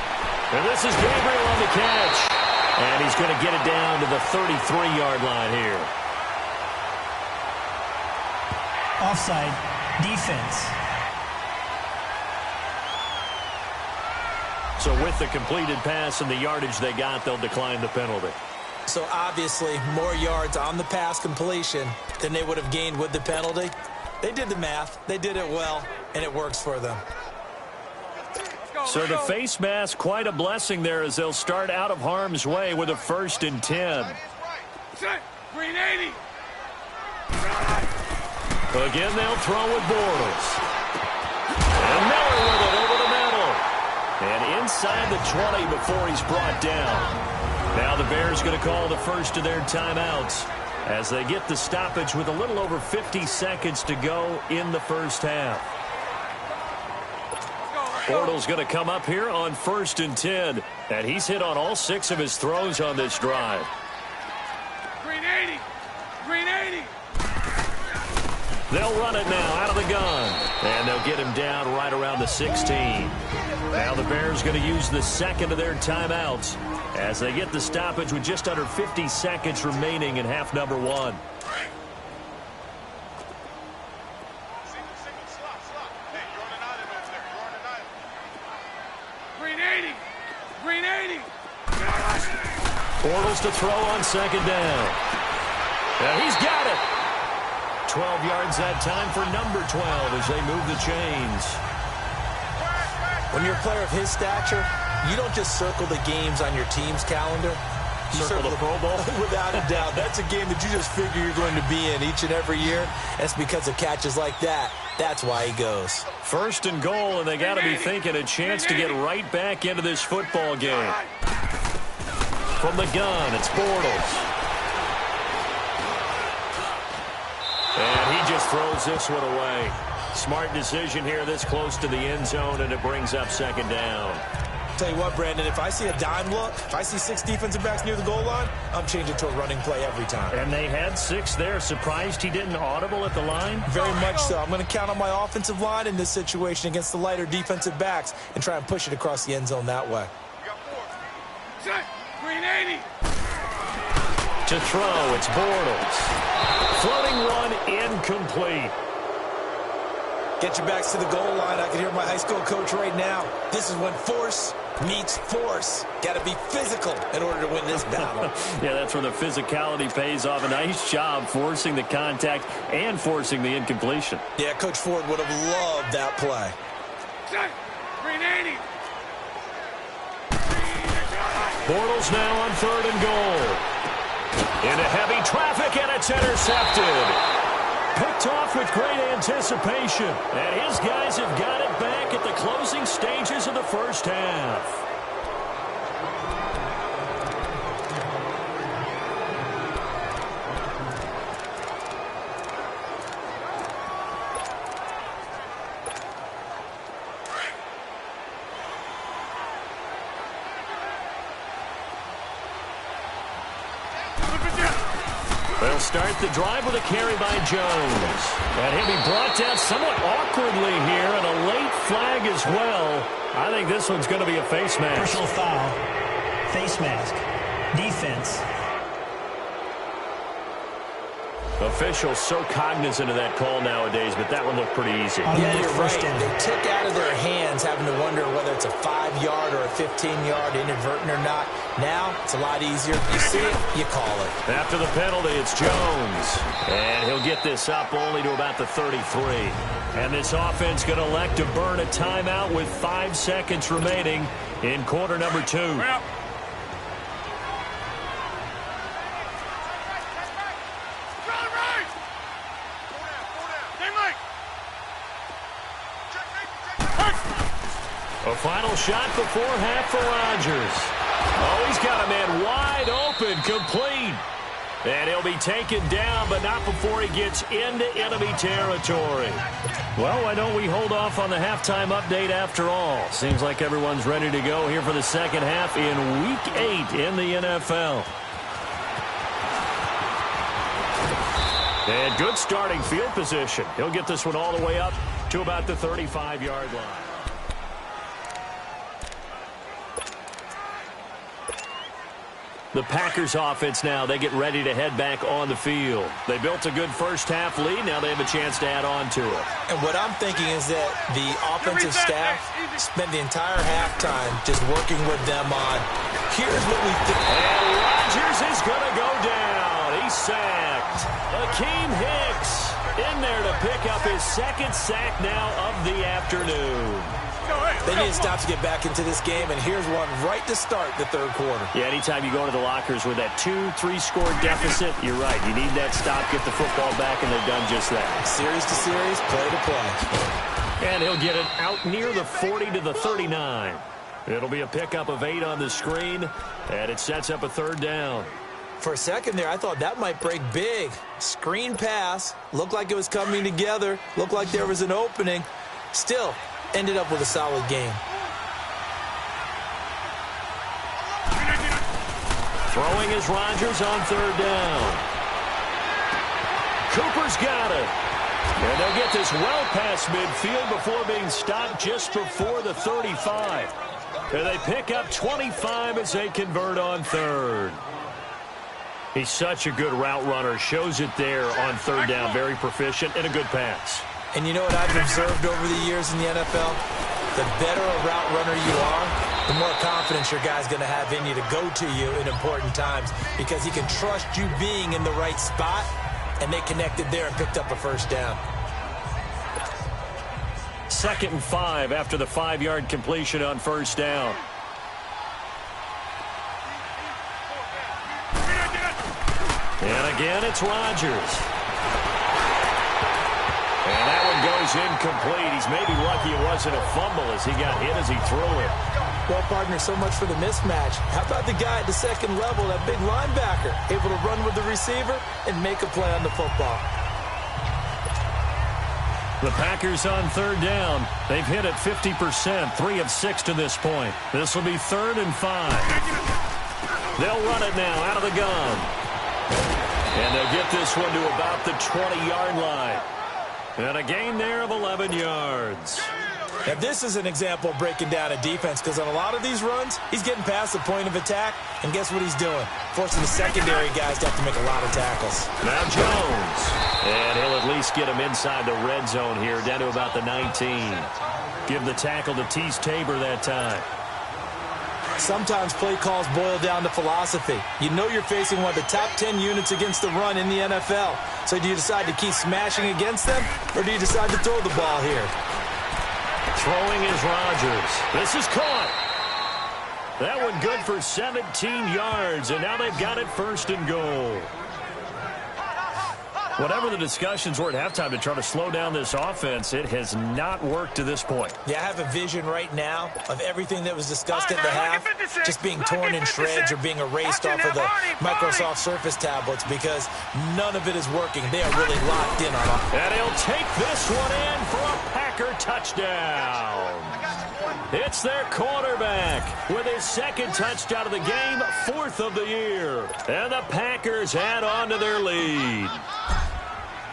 Speaker 2: And this is Gabriel on the catch. And he's going to get it down to the 33-yard line here.
Speaker 4: Offside, defense.
Speaker 2: So with the completed pass and the yardage they got, they'll decline the penalty.
Speaker 3: So obviously, more yards on the pass completion than they would have gained with the penalty. They did the math. They did it well, and it works for them.
Speaker 2: So the face mask, quite a blessing there as they'll start out of harm's way with a 1st and 10.
Speaker 1: Green 80.
Speaker 2: Again, they'll throw with Bortles. And Miller with it over the middle. And inside the 20 before he's brought down. Now the Bears going to call the first of their timeouts as they get the stoppage with a little over 50 seconds to go in the 1st half. Bortles going to come up here on 1st and 10, and he's hit on all 6 of his throws on this drive.
Speaker 1: Green 80. Green 80.
Speaker 2: They'll run it now out of the gun, and they'll get him down right around the 16. Now the Bears going to use the 2nd of their timeouts as they get the stoppage with just under 50 seconds remaining in half number 1.
Speaker 1: Green 80. Green 80.
Speaker 2: Bortles to throw on second down. And he's got it. 12 yards that time for number 12 as they move the chains.
Speaker 3: When you're a player of his stature, you don't just circle the games on your team's calendar. You
Speaker 2: circle the Pro Bowl?
Speaker 3: Without a doubt. That's a game that you just figure you're going to be in each and every year. That's because of catches like that. That's why he goes.
Speaker 2: First and goal, and they got to be thinking a chance to get right back into this football game. From the gun, it's Bortles. And he just throws this one away. Smart decision here this close to the end zone, and it brings up second down.
Speaker 3: Tell you what, Brandon, if I see a dime look, if I see 6 defensive backs near the goal line, I'm changing to a running play every time.
Speaker 2: And they had 6 there. Surprised he didn't audible at the line?
Speaker 3: Very much so. I'm going to count on my offensive line in this situation against the lighter defensive backs and try and push it across the end zone that way.
Speaker 1: Set. Green 80.
Speaker 2: To throw, it's Bortles. Floating one, incomplete.
Speaker 3: Get your backs to the goal line. I can hear my high school coach right now. This is when force meets force. Got to be physical in order to win this battle.
Speaker 2: Yeah, that's where the physicality pays off. A nice job forcing the contact and forcing the incompletion.
Speaker 3: Yeah, Coach Ford would have loved that play.
Speaker 1: Set. Green 80.
Speaker 2: Bortles now on 3rd and goal. Into heavy traffic, and it's intercepted. Picked off with great anticipation. And his guys have got it back at the closing stages of the first half. They'll start the drive with a carry by Jones. And he'll be brought down somewhat awkwardly here, and a late flag as well. I think this one's going to be a face mask.
Speaker 4: Personal foul. Face mask. Defense.
Speaker 2: Officials so cognizant of that call nowadays, but that one looked pretty easy.
Speaker 3: Yeah, you're right. They took out of their hands having to wonder whether it's a 5-yard or a 15-yard, inadvertent or not. Now, it's a lot easier. You see it, you call it.
Speaker 2: After the penalty, it's Jones. And he'll get this up only to about the 33. And this offense going to elect to burn a timeout with 5 seconds remaining in quarter number 2.
Speaker 1: Well.
Speaker 2: A final shot before half for Rodgers. Oh, he's got a man wide open, complete. And he'll be taken down, but not before he gets into enemy territory. Well, why don't we hold off on the halftime update after all? Seems like everyone's ready to go here for the second half in Week 8 in the NFL. And good starting field position. He'll get this one all the way up to about the 35-yard line. The Packers offense now, they get ready to head back on the field. They built a good first half lead. Now they have a chance to add on to it.
Speaker 3: And what I'm thinking is that the offensive staff spent the entire halftime just working with them on, here's what we think.
Speaker 2: And Rodgers is going to go down. He's sacked. Akeem Hicks in there to pick up his second sack now of the afternoon.
Speaker 3: They need to stop to get back into this game, and here's one right to start the third quarter.
Speaker 2: Yeah, anytime you go into the lockers with that 2-3 score deficit, you're right. You need that stop, get the football back, and they've done just that.
Speaker 3: Series to series, play to play.
Speaker 2: And he'll get it out near the 40 to the 39. It'll be a pickup of 8 on the screen, and it sets up a third down.
Speaker 3: For a second there, I thought that might break big. Screen pass, looked like it was coming together, looked like there was an opening. Still, ended up with a solid game.
Speaker 2: Throwing is Rodgers on third down. Cooper's got it. And they'll get this well past midfield before being stopped just before the 35. And they pick up 25 as they convert on third. He's such a good route runner. Shows it there on third down. Very proficient and a good pass.
Speaker 3: And you know what I've observed over the years in the NFL? The better a route runner you are, the more confidence your guy's going to have in you to go to you in important times because he can trust you being in the right spot, and they connected there and picked up a first down.
Speaker 2: 2nd and 5 after the 5-yard completion on first down. And again, it's Rodgers. And that one goes incomplete. He's maybe lucky it wasn't a fumble as he got hit as he threw it.
Speaker 3: Well, partner, so much for the mismatch. How about the guy at the second level, that big linebacker, able to run with the receiver and make a play on the football?
Speaker 2: The Packers on 3rd down. They've hit it 50%, 3 of 6 to this point. This will be 3rd and 5. They'll run it now out of the gun. And they'll get this one to about the 20-yard line. And a gain there of 11 yards.
Speaker 3: Now, this is an example of breaking down a defense because on a lot of these runs, he's getting past the point of attack, and guess what he's doing? Forcing the secondary guys to have to make a lot of tackles.
Speaker 2: Now Jones. And he'll at least get him inside the red zone here, down to about the 19. Give the tackle to Tease Tabor that time.
Speaker 3: Sometimes play calls boil down to philosophy. You know you're facing one of the top 10 units against the run in the NFL. So do you decide to keep smashing against them, or do you decide to throw the ball here?
Speaker 2: Throwing is Rodgers. This is caught. That one good for 17 yards, and now they've got it 1st and goal. Whatever the discussions were at halftime to try to slow down this offense, it has not worked to this point.
Speaker 3: Yeah, I have a vision right now of everything that was discussed at the half just being torn in shreds or being erased off of the Microsoft Surface tablets because none of it is working. They are really locked in on it.
Speaker 2: And he'll take this one in for a Packer touchdown. It's their quarterback with his 2nd touchdown of the game, 4th of the year. And the Packers add on to their lead.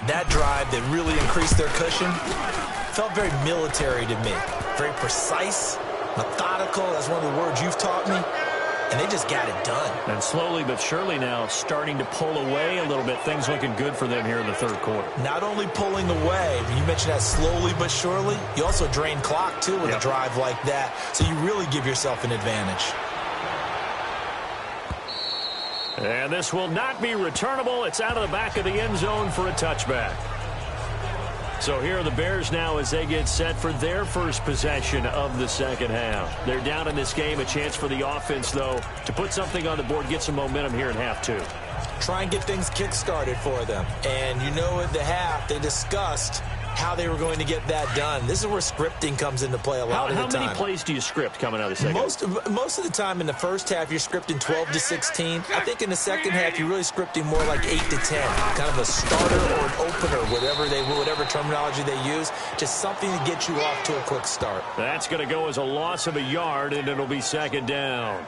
Speaker 3: That drive that really increased their cushion felt very military to me. Very precise, methodical. That's one of the words you've taught me. And they just got it done.
Speaker 2: And slowly but surely now starting to pull away a little bit. Things looking good for them here in the 3rd quarter.
Speaker 3: Not only pulling away, you mentioned that slowly but surely, you also drain clock, too, with a drive like that. So you really give yourself an advantage.
Speaker 2: And this will not be returnable. It's out of the back of the end zone for a touchback. So here are the Bears now as they get set for their first possession of the 2nd half. They're down in this game. A chance for the offense, though, to put something on the board, get some momentum here in half 2.
Speaker 3: Try and get things kick-started for them. And you know at the half, they discussed how they were going to get that done. This is where scripting comes into play a lot of the time.
Speaker 2: How many plays do you script coming out of the second?
Speaker 3: Most of the time in the first half, you're scripting 12 to 16. I think in the second half, you're really scripting more like 8 to 10. Kind of a starter or an opener, whatever terminology they use. Just something to get you off to a quick start.
Speaker 2: That's going to go as a loss of a yard, and it'll be 2nd down.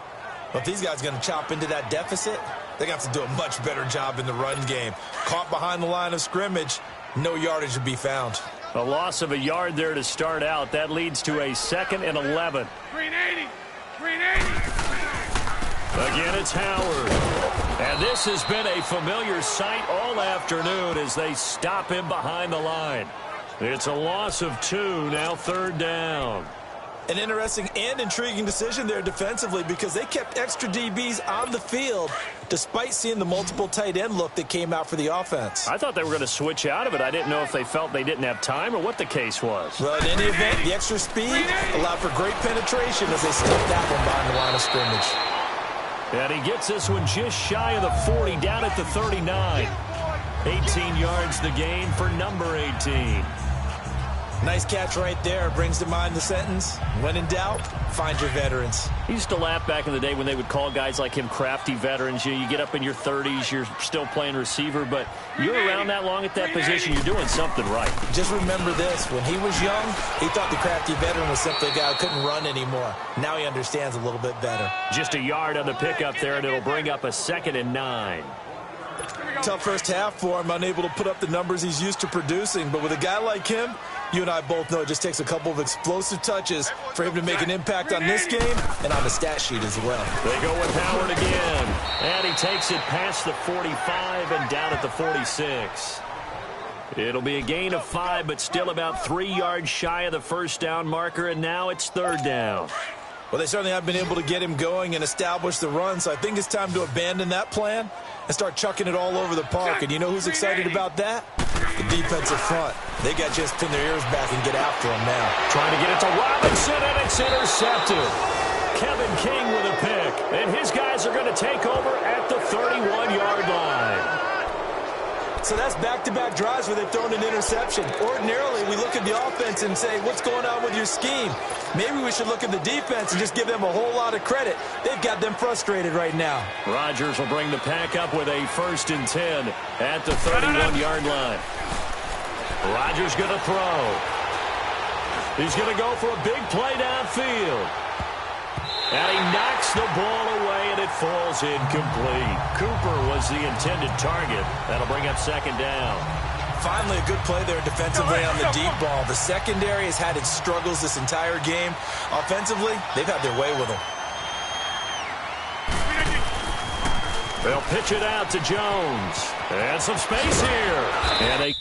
Speaker 3: Well, if these guys are going to chop into that deficit, they're going to have to do a much better job in the run game. Caught behind the line of scrimmage, no yardage to be found.
Speaker 2: A loss of a yard there to start out. That leads to a 2nd and 11.
Speaker 1: Green 80. Green 80.
Speaker 2: Again, it's Howard. And this has been a familiar sight all afternoon as they stop him behind the line. It's a loss of 2, now 3rd down.
Speaker 3: An interesting and intriguing decision there defensively because they kept extra DBs on the field despite seeing the multiple tight end look that came out for the offense.
Speaker 2: I thought they were going to switch out of it. I didn't know if they felt they didn't have time or what the case was.
Speaker 3: Well, in any event, the extra speed allowed for great penetration as they stuffed that one behind the line of scrimmage.
Speaker 2: And he gets this one just shy of the 40, down at the 39. 18 yards the gain for number 18.
Speaker 3: Nice catch right there. Brings to mind the sentence, when in doubt, find your veterans.
Speaker 2: He used to laugh back in the day when they would call guys like him crafty veterans. You get up in your 30s, you're still playing receiver, but you're around that long at that position, you're doing something right.
Speaker 3: Just remember this. When he was young, he thought the crafty veteran was simply a guy who couldn't run anymore. Now he understands a little bit better.
Speaker 2: Just a yard on the pickup there, and it'll bring up a 2nd and 9.
Speaker 3: Tough first half for him, unable to put up the numbers he's used to producing. But with a guy like him, you and I both know it just takes a couple of explosive touches for him to make an impact on this game and on the stat sheet as well.
Speaker 2: They go with Howard again. And he takes it past the 45 and down at the 46. It'll be a gain of 5, but still about 3 yards shy of the first down marker, and now it's 3rd down.
Speaker 3: Well, they certainly have been able to get him going and establish the run, so I think it's time to abandon that plan and start chucking it all over the park. And you know who's excited about that? The defensive front. They got just pin their ears back and get after him now.
Speaker 2: Trying to get it to Robinson, and it's intercepted. Kevin King with a pick, and his guys are going to take over at the 31-yard line.
Speaker 3: So that's back-to-back drives where they've thrown an interception. Ordinarily, we look at the offense and say, what's going on with your scheme? Maybe we should look at the defense and just give them a whole lot of credit. They've got them frustrated right now.
Speaker 2: Rodgers will bring the pack up with a 1st and 10 at the 31-yard line. Rodgers going to throw. He's going to go for a big play downfield. And he knocks the ball away, and it falls incomplete. Cooper was the intended target. That'll bring up 2nd down.
Speaker 3: Finally, a good play there defensively on the deep ball. The secondary has had its struggles this entire game. Offensively, they've had their way with them.
Speaker 2: They'll pitch it out to Jones. And some space here. And they...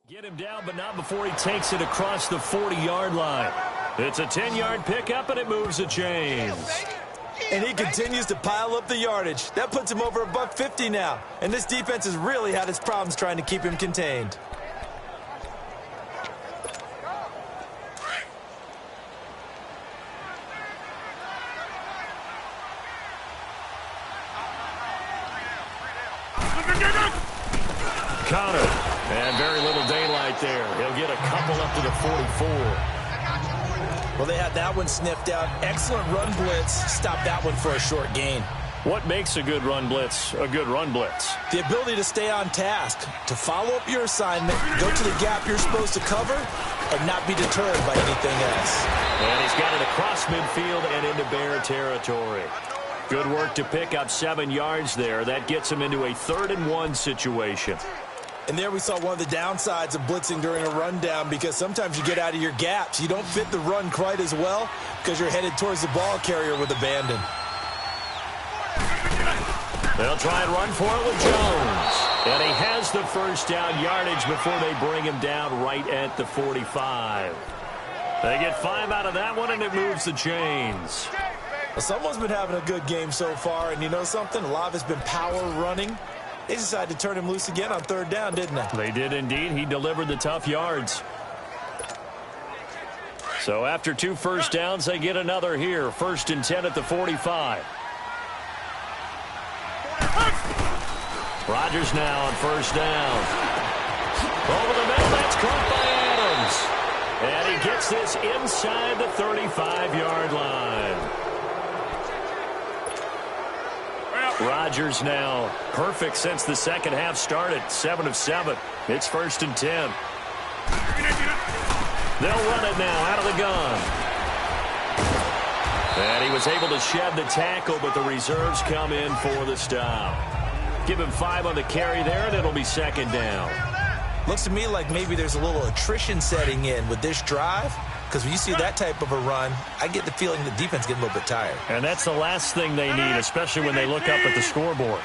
Speaker 2: Get him down, but not before he takes it across the 40-yard line. It's a 10-yard pickup, and it moves the chains.
Speaker 3: And he continues to pile up the yardage. That puts him over $150 now. And this defense has really had its problems trying to keep him contained.
Speaker 2: Connor. And very little daylight there. He'll get a couple up to the 44.
Speaker 3: Well, they had that one sniffed out. Excellent run blitz. Stop that one for a short gain.
Speaker 2: What makes a good run blitz a good run blitz?
Speaker 3: The ability to stay on task, to follow up your assignment, go to the gap you're supposed to cover, and not be deterred by anything else.
Speaker 2: And he's got it across midfield and into Bear territory. Good work to pick up 7 yards there. That gets him into a 3rd and 1 situation.
Speaker 3: And there we saw one of the downsides of blitzing during a rundown, because sometimes you get out of your gaps. You don't fit the run quite as well because you're headed towards the ball carrier with abandon.
Speaker 2: They'll try and run for it with Jones. And he has the 1st down yardage before they bring him down right at the 45. They get 5 out of that one, and it moves the chains.
Speaker 3: Well, someone's been having a good game so far, and you know something? A lot of it's been power running. They decided to turn him loose again on 3rd down, didn't they?
Speaker 2: They did indeed. He delivered the tough yards. So after 2 first downs, they get another here. 1st and 10 at the 45. Rodgers now on 1st down. Over the middle, that's caught by Adams. And he gets this inside the 35-yard line. Rodgers now perfect since the 2nd half started. 7 of 7. It's 1st and 10. They'll run it now out of the gun. And he was able to shed the tackle, but the reserves come in for the stop. Give him 5 on the carry there, and it'll be 2nd down.
Speaker 3: Looks to me like maybe there's a little attrition setting in with this drive, because when you see that type of a run, I get the feeling the defense getting a little bit tired.
Speaker 2: And that's the last thing they need, especially when they look up at the scoreboard.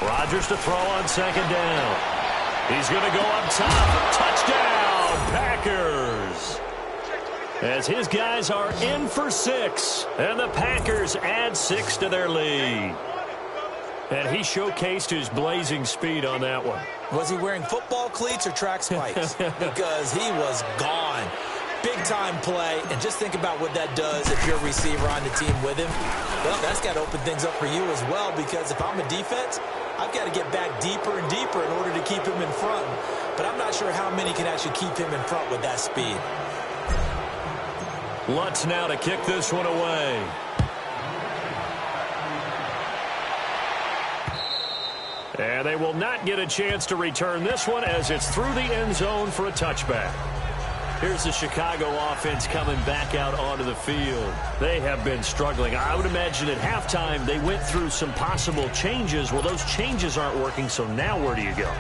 Speaker 2: Rodgers to throw on 2nd down. He's going to go up top. Touchdown, Packers. As his guys are in for 6, and the Packers add 6 to their lead. And he showcased his blazing speed on that one.
Speaker 3: Was he wearing football cleats or track spikes? Because he was gone. Big-time play, and just think about what that does if you're a receiver on the team with him. Well, that's got to open things up for you as well, because if I'm a defense, I've got to get back deeper and deeper in order to keep him in front. But I'm not sure how many can actually keep him in front with that speed.
Speaker 2: Lutz now to kick this one away. And they will not get a chance to return this one as it's through the end zone for a touchback. Here's the Chicago offense coming back out onto the field. They have been struggling. I would imagine at halftime they went through some possible changes. Well, those changes aren't working, so now where do you go?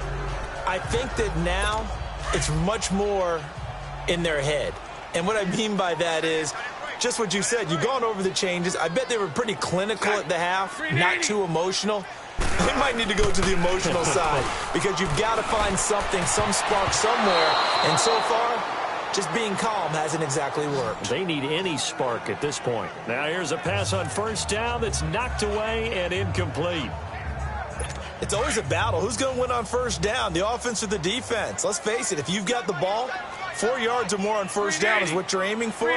Speaker 3: I think that now it's much more in their head. And what I mean by that is just what you said. You've gone over the changes. I bet they were pretty clinical at the half, not too emotional. They might need to go to the emotional side because you've got to find something, some spark somewhere. And so far, just being calm hasn't exactly worked.
Speaker 2: They need any spark at this point. Now here's a pass on first down that's knocked away and incomplete.
Speaker 3: It's always a battle. Who's going to win on first down, the offense or the defense? Let's face it, if you've got the ball, 4 yards or more on first down is what you're aiming for.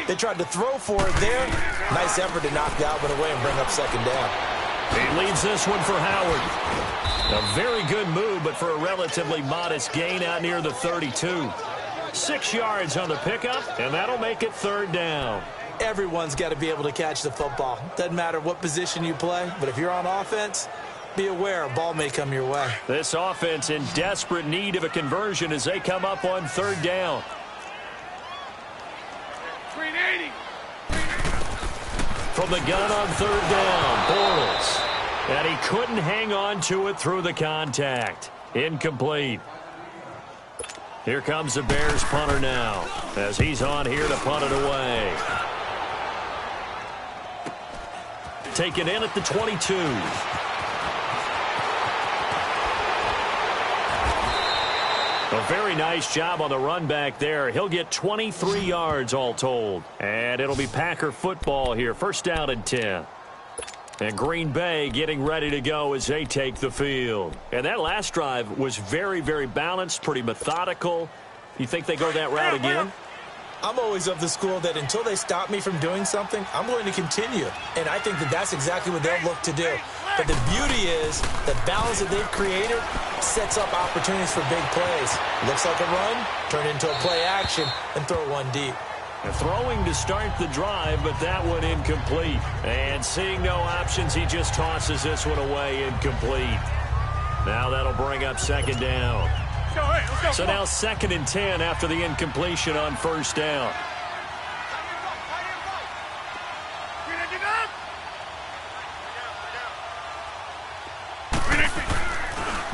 Speaker 3: They tried to throw for it there. Nice effort to knock Dalvin away and bring up second down.
Speaker 2: He leads this one for Howard. A very good move, but for a relatively modest gain out near the 32. 6 yards on the pickup, and that'll make it third down.
Speaker 3: Everyone's got to be able to catch the football. Doesn't matter what position you play, but if you're on offense, be aware a ball may come your way.
Speaker 2: This offense in desperate need of a conversion as they come up on third down.
Speaker 1: 380.
Speaker 2: From the gun on third down, Bortles. And he couldn't hang on to it through the contact. Incomplete. Here comes the Bears punter now as he's on here to punt it away. Taken in at the 22. A very nice job on the run back there. He'll get 23 yards all told. And it'll be Packer football here. First down and 10. And Green Bay getting ready to go as they take the field. And that last drive was very, very balanced, pretty methodical. You think they go that route again?
Speaker 3: I'm always of the school that until they stop me from doing something, I'm going to continue. And I think that that's exactly what they'll look to do. But the beauty is the balance that they've created sets up opportunities for big plays. Looks like a run, turn into a play action, and throw one deep.
Speaker 2: Throwing to start the drive, but that one incomplete. And seeing no options, he just tosses this one away incomplete. Now that'll bring up second down. So now second and 10 after the incompletion on first down.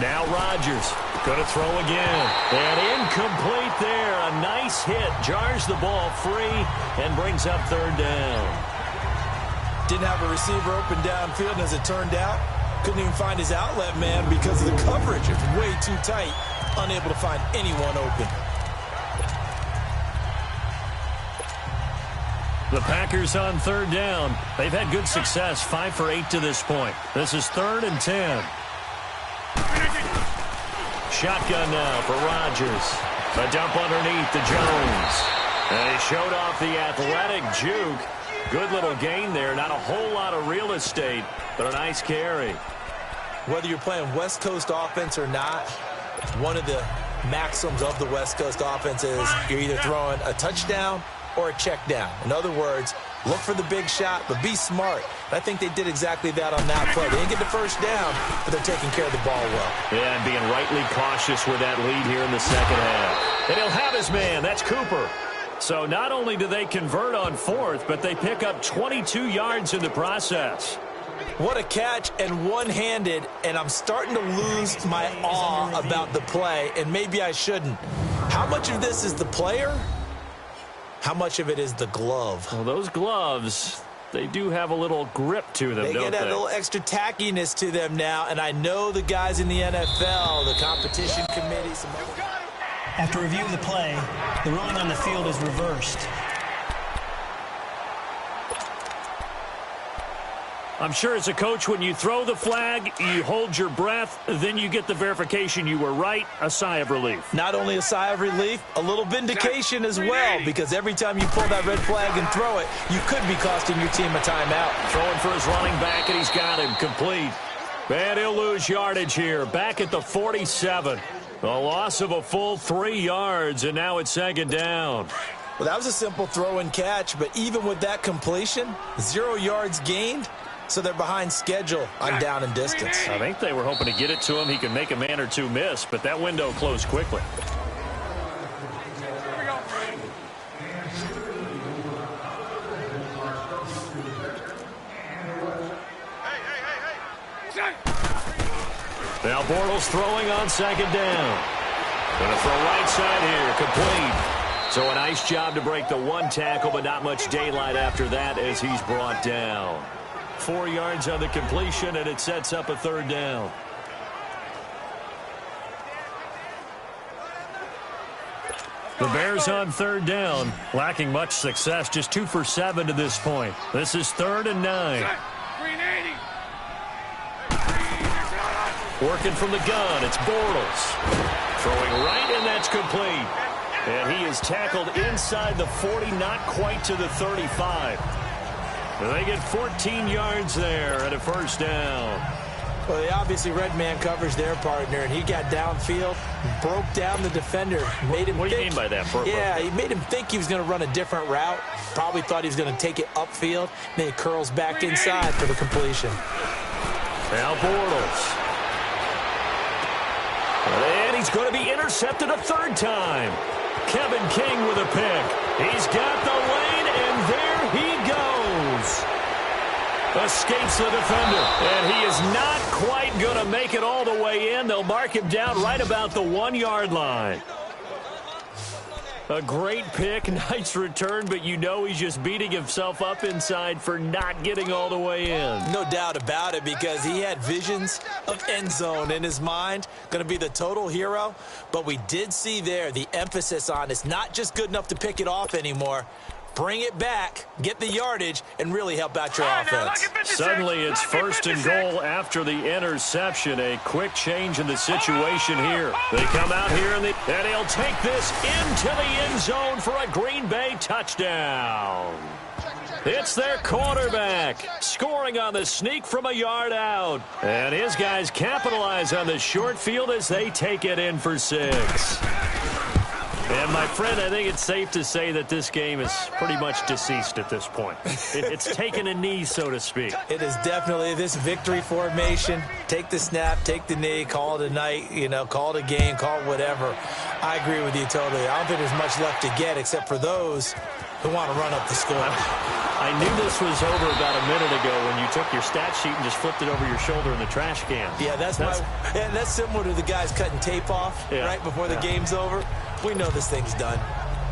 Speaker 2: Now Rodgers going to throw again. And incomplete there. A nice hit. Jars the ball free and brings up third down.
Speaker 3: Didn't have a receiver open downfield, and as it turned out, couldn't even find his outlet man because of the coverage. It's way too tight. Unable to find anyone open.
Speaker 2: The Packers on third down. They've had good success, 5 for 8 to this point. This is third and 10. Shotgun now for Rodgers. A dump underneath to Jones. And he showed off the athletic juke. Good little gain there. Not a whole lot of real estate, but a nice carry.
Speaker 3: Whether you're playing West Coast offense or not, one of the maxims of the West Coast offense is you're either throwing a touchdown or a check down. In other words, look for the big shot, but be smart. And I think they did exactly that on that play. They didn't get the first down, but they're taking care of the ball well.
Speaker 2: Yeah, and being rightly cautious with that lead here in the second half. And he'll have his man. That's Cooper. So not only do they convert on fourth, but they pick up 22 yards in the process.
Speaker 3: What a catch, and one-handed, and I'm starting to lose my awe about the play, and maybe I shouldn't. How much of this is the player? How much of it is the glove?
Speaker 2: Well, those gloves, they do have a little grip to them, don't they?
Speaker 3: They get a little extra tackiness to them now, and I know the guys in the NFL, the competition committee, some other...
Speaker 4: After review of the play, the ruling on the field is reversed.
Speaker 2: I'm sure as a coach, when you throw the flag, you hold your breath, then you get the verification you were right, a sigh of relief.
Speaker 3: Not only a sigh of relief, a little vindication as well, because every time you pull that red flag and throw it, you could be costing your team a timeout.
Speaker 2: Throwing for his running back, and he's got him complete. And he'll lose yardage here, back at the 47. A loss of a full 3 yards, and now it's second down.
Speaker 3: Well, that was a simple throw and catch, but even with that completion, 0 yards gained. So they're behind schedule on down and distance.
Speaker 2: I think they were hoping to get it to him. He could make a man or two miss, but that window closed quickly. Now Now Bortles throwing on second down. Going to throw right side here, complete. So a nice job to break the one tackle, but not much daylight after that as he's brought down. 4 yards on the completion, and it sets up a third down. The Bears on third down, lacking much success, just 2 for 7 to this point. This is 3rd and 9. Working from the gun, it's Bortles. Throwing right, and that's complete. And he is tackled inside the 40, not quite to the 35. And they get 14 yards there and a first down.
Speaker 3: Well, they obviously red man covers their partner, and he got downfield, broke down the defender, made him
Speaker 2: What do you mean by that?
Speaker 3: Yeah, he made him think he was going to run a different route. Probably thought he was going to take it upfield. Then he curls back inside for the completion.
Speaker 2: Now Bortles. And he's going to be intercepted a third time. Kevin King with a pick. He's got the lane, and there he goes. Escapes the defender, and he is not quite going to make it all the way in. They'll mark him down right about the 1-yard line. A great pick, nice return, but you know he's just beating himself up inside for not getting all the way in.
Speaker 3: No doubt about it, because he had visions of end zone in his mind, going to be the total hero. But we did see there the emphasis on it's not just good enough to pick it off anymore. Bring it back, get the yardage, and really help out your offense.
Speaker 2: Suddenly it's 1st and goal after the interception. A quick change in the situation here. They come out here, and he'll take this into the end zone for a Green Bay touchdown. It's their quarterback scoring on the sneak from a yard out. And his guys capitalize on the short field as they take it in for 6. And, my friend, I think it's safe to say that this game is pretty much deceased at this point. It's taken a knee, so to speak.
Speaker 3: It is definitely this victory formation. Take the snap, take the knee, call it a night, call it a game, call it whatever. I agree with you totally. I don't think there's much left to get except for those who want to run up the score.
Speaker 2: I knew this was over about a minute ago when you took your stat sheet and just flipped it over your shoulder in the trash can.
Speaker 3: Yeah, that's similar to the guys cutting tape off right before the game's over. We know this thing's done.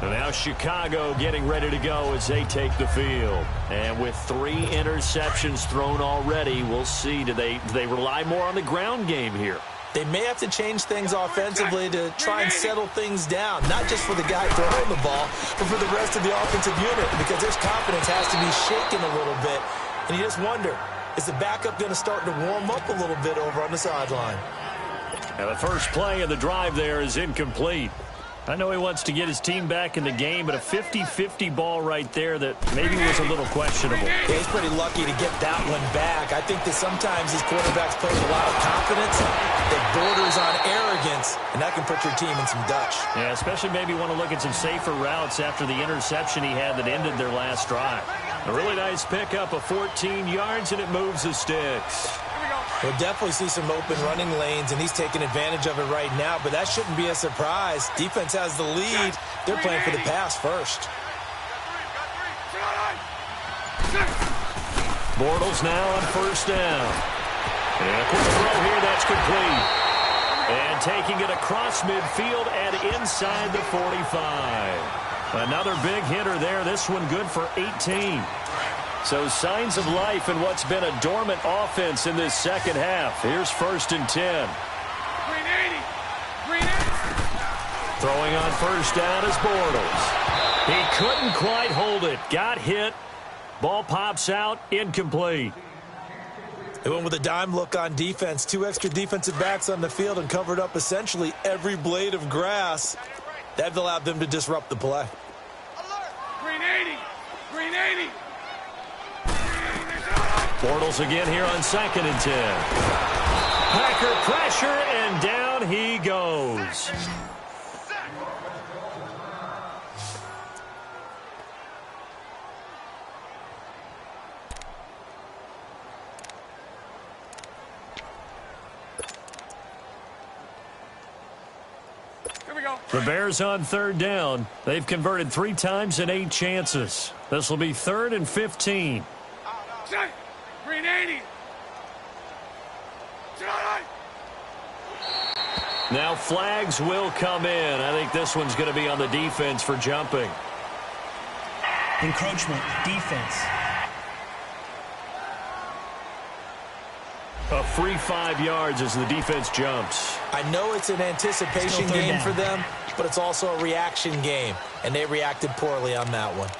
Speaker 2: And now Chicago getting ready to go as they take the field. And with 3 interceptions thrown already, we'll see. Do they rely more on the ground game here?
Speaker 3: They may have to change things offensively to try and settle things down, not just for the guy throwing the ball, but for the rest of the offensive unit, because their confidence has to be shaken a little bit. And you just wonder, is the backup going to start to warm up a little bit over on the sideline?
Speaker 2: And the first play of the drive there is incomplete. I know he wants to get his team back in the game, but a 50-50 ball right there that maybe was a little questionable.
Speaker 3: Yeah, he's pretty lucky to get that one back. I think that sometimes these quarterbacks play with a lot of confidence that borders on arrogance, and that can put your team in some Dutch.
Speaker 2: Yeah, especially maybe want to look at some safer routes after the interception he had that ended their last drive. A really nice pickup of 14 yards, and it moves the sticks.
Speaker 3: We'll definitely see some open running lanes, and he's taking advantage of it right now, but that shouldn't be a surprise. Defense has the lead. They're playing for the pass first.
Speaker 2: Bortles now on first down. And a quick throw here, that's complete. And taking it across midfield and inside the 45. Another big hitter there. This one good for 18. So signs of life in what's been a dormant offense in this second half. Here's 1st and 10. Throwing on first down is Bortles. He couldn't quite hold it. Got hit. Ball pops out. Incomplete.
Speaker 3: They went with a dime look on defense. 2 extra defensive backs on the field and covered up essentially every blade of grass. That allowed them to disrupt the play.
Speaker 1: Green 80. Green 80.
Speaker 2: Bortles again here on 2nd and 10. Packer pressure, and down he goes.
Speaker 1: Here we go.
Speaker 2: The Bears on 3rd down. They've converted 3 times in 8 chances. This will be 3rd and 15.
Speaker 1: Green 80.
Speaker 2: Now flags will come in. I think this one's going to be on the defense for jumping.
Speaker 4: Encroachment, defense.
Speaker 2: A free 5 yards as the defense jumps.
Speaker 3: I know it's an anticipation game for them, but it's also a reaction game, and they reacted poorly on that one.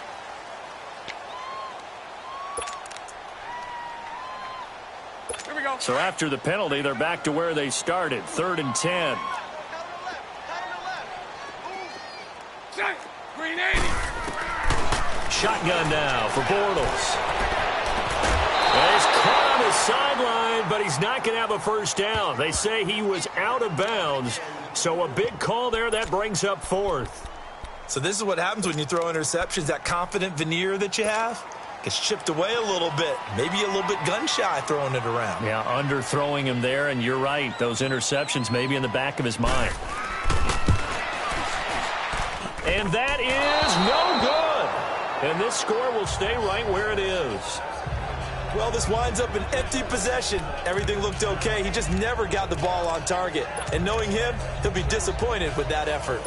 Speaker 1: Here we go.
Speaker 2: So after the penalty, they're back to where they started, 3rd and 10.
Speaker 1: Green 80.
Speaker 2: Shotgun now for Bortles. He's caught on the sideline, but he's not going to have a first down. They say he was out of bounds, so a big call there. That brings up 4th.
Speaker 3: So this is what happens when you throw interceptions. That confident veneer that you have gets chipped away a little bit. Maybe a little bit gun-shy throwing it around.
Speaker 2: Yeah, underthrowing him there, and you're right. Those interceptions may be in the back of his mind. And that is no good. And this score will stay right where it is.
Speaker 3: Well, this winds up an empty possession. Everything looked okay. He just never got the ball on target. And knowing him, he'll be disappointed with that effort.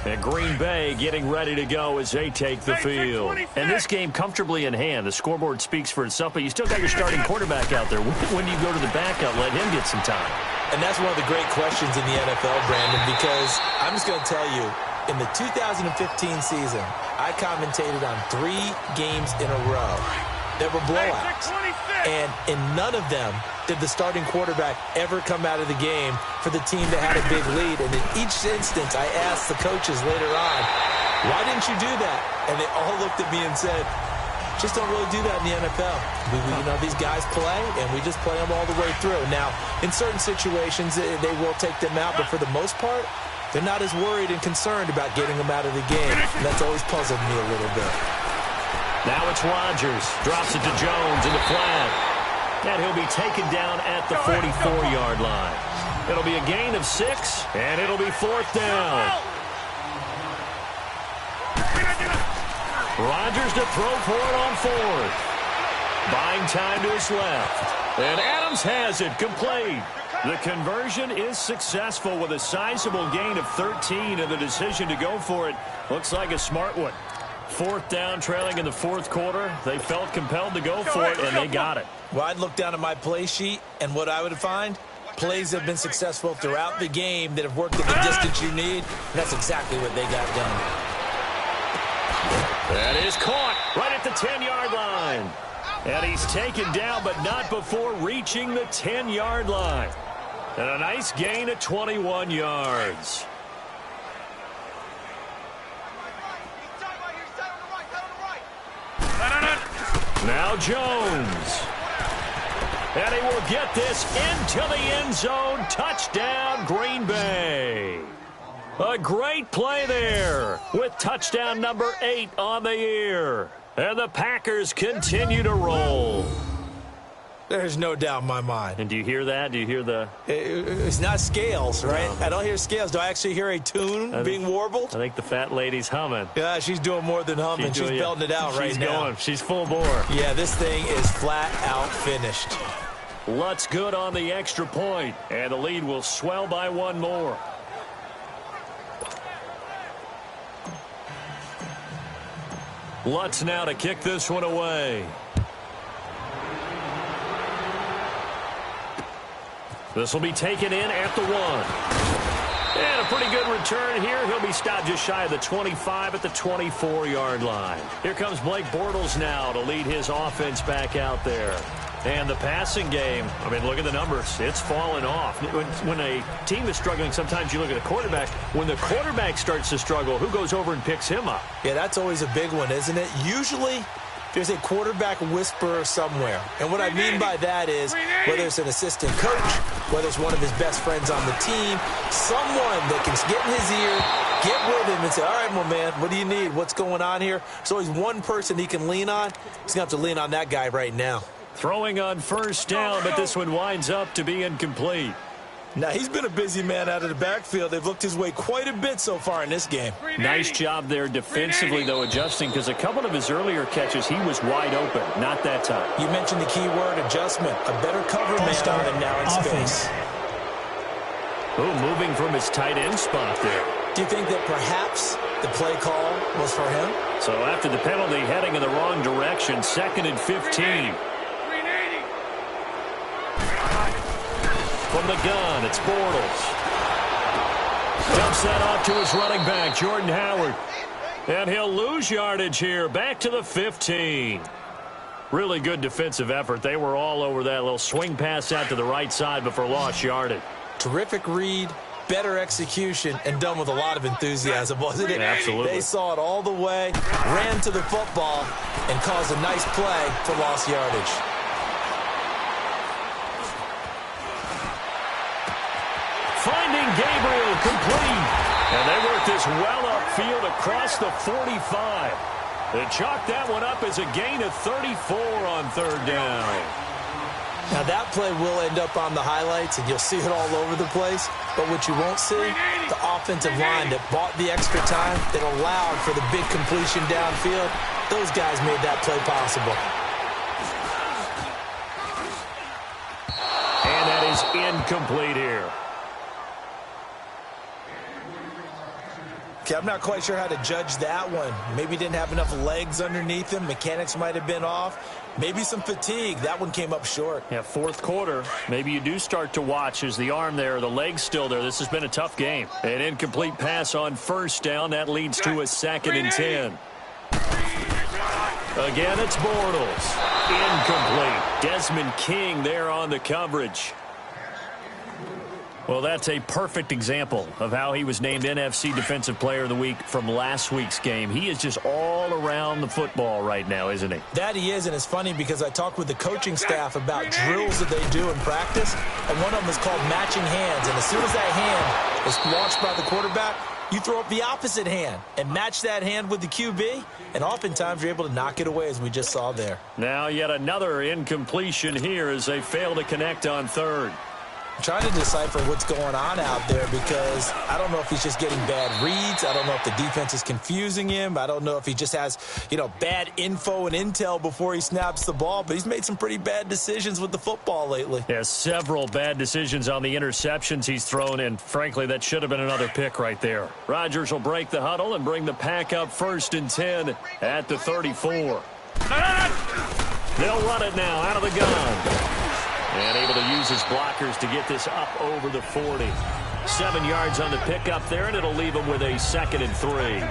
Speaker 2: And Green Bay getting ready to go as they take the field. And this game comfortably in hand. The scoreboard speaks for itself, but you still got your starting quarterback out there. When you go to the backup, let him get some time.
Speaker 3: And that's one of the great questions in the NFL, Brandon, because I'm just going to tell you, in the 2015 season, I commentated on 3 games in a row that were blowouts. And in none of them did the starting quarterback ever come out of the game for the team that had a big lead. And in each instance, I asked the coaches later on, why didn't you do that? And they all looked at me and said, just don't really do that in the NFL. You know, these guys play, and we just play them all the way through. Now, in certain situations, they will take them out, but for the most part, they're not as worried and concerned about getting them out of the game. And that's always puzzled me a little bit.
Speaker 2: Now it's Rodgers. Drops it to Jones in the flat. And he'll be taken down at the 44-yard line. It'll be a gain of 6, and it'll be 4th down. Rodgers to throw for it on 4th. Buying time to his left. And Adams has it complete. The conversion is successful with a sizable gain of 13, and the decision to go for it looks like a smart one. 4th down, trailing in the 4th quarter. They felt compelled to go for it, and they got it.
Speaker 3: Well, I'd look down at my play sheet, and what I would find, plays have been successful throughout the game that have worked at the distance you need, and that's exactly what they got done.
Speaker 2: That is caught right at the 10-yard line. And he's taken down, but not before reaching the 10-yard line. And a nice gain of 21 yards. Now Jones. And he will get this into the end zone. Touchdown, Green Bay. A great play there with touchdown number 8 on the year. And the Packers continue to roll.
Speaker 3: There's no doubt in my mind.
Speaker 2: And do you hear that? Do you hear the...
Speaker 3: It's not scales, right?
Speaker 2: No.
Speaker 3: I don't hear scales. Do I actually hear a tune being warbled?
Speaker 2: I think the fat lady's humming.
Speaker 3: Yeah, she's doing more than humming. She's belting it out right now.
Speaker 2: She's going. She's full bore.
Speaker 3: Yeah, this thing is flat out finished.
Speaker 2: Lutz good on the extra point, and the lead will swell by 1 more. Lutz now to kick this one away. This will be taken in at the 1. And a pretty good return here. He'll be stopped just shy of the 25 at the 24-yard line. Here comes Blake Bortles now to lead his offense back out there. And the passing game, I mean, look at the numbers. It's fallen off. When a team is struggling, sometimes you look at the quarterback. When the quarterback starts to struggle, who goes over and picks him up?
Speaker 3: Yeah, that's always a big one, isn't it? Usually, there's a quarterback whisperer somewhere. And what I mean by that is whether it's an assistant coach, whether it's one of his best friends on the team, someone that can get in his ear, get with him and say, all right, my man, what do you need? What's going on here? There's always one person he can lean on. He's going to have to lean on that guy right now.
Speaker 2: Throwing on 1st down, but this one winds up to be incomplete.
Speaker 3: Now, he's been a busy man out of the backfield. They've looked his way quite a bit so far in this game.
Speaker 2: Nice job there defensively, though, adjusting, because a couple of his earlier catches, he was wide open. Not that time.
Speaker 3: You mentioned the key word, adjustment. A better cover man on him now in space.
Speaker 2: Oh, moving from his tight end spot there.
Speaker 3: Do you think that perhaps the play call was for him?
Speaker 2: So after the penalty, heading in the wrong direction, 2nd and 15. From the gun, it's Bortles. Dumps that off to his running back, Jordan Howard. And he'll lose yardage here, back to the 15. Really good defensive effort. They were all over that little swing pass out to the right side before lost yardage.
Speaker 3: Terrific read, better execution, and done with a lot of enthusiasm, wasn't it?
Speaker 2: Absolutely.
Speaker 3: They saw it all the way, ran to the football, and caused a nice play for lost yardage.
Speaker 2: Finding Gabriel complete. And they work this well upfield across the 45. They chalk that one up as a gain of 34 on 3rd down.
Speaker 3: Now that play will end up on the highlights, and you'll see it all over the place. But what you won't see, the offensive line that bought the extra time, that allowed for the big completion downfield, those guys made that play possible.
Speaker 2: And that is incomplete here.
Speaker 3: Okay, I'm not quite sure how to judge that one. Maybe didn't have enough legs underneath him. Mechanics might have been off. Maybe some fatigue. That one came up short.
Speaker 2: Yeah, 4th quarter. Maybe you do start to watch as the arm there, the leg's still there. This has been a tough game. An incomplete pass on 1st down. That leads to a 2nd and 10. Again, it's Bortles. Incomplete. Desmond King there on the coverage. Well, that's a perfect example of how he was named NFC Defensive Player of the Week from last week's game. He is just all around the football right now, isn't he?
Speaker 3: That he is, and it's funny because I talked with the coaching staff about drills that they do in practice, and one of them is called matching hands. And as soon as that hand is launched by the quarterback, you throw up the opposite hand and match that hand with the QB, and oftentimes you're able to knock it away, as we just saw there.
Speaker 2: Now yet another incompletion here as they fail to connect on 3rd.
Speaker 3: I'm trying to decipher what's going on out there because I don't know if he's just getting bad reads. I don't know if the defense is confusing him. I don't know if he just has, bad info and intel before he snaps the ball. But he's made some pretty bad decisions with the football lately.
Speaker 2: Yeah, several bad decisions on the interceptions he's thrown, and frankly, that should have been another pick right there. Rodgers will break the huddle and bring the pack up 1st and 10 at the 34. They'll run it now out of the gun. And able to use his blockers to get this up over the 40. 7 yards on the pickup there, and it'll leave him with a 2nd and 3.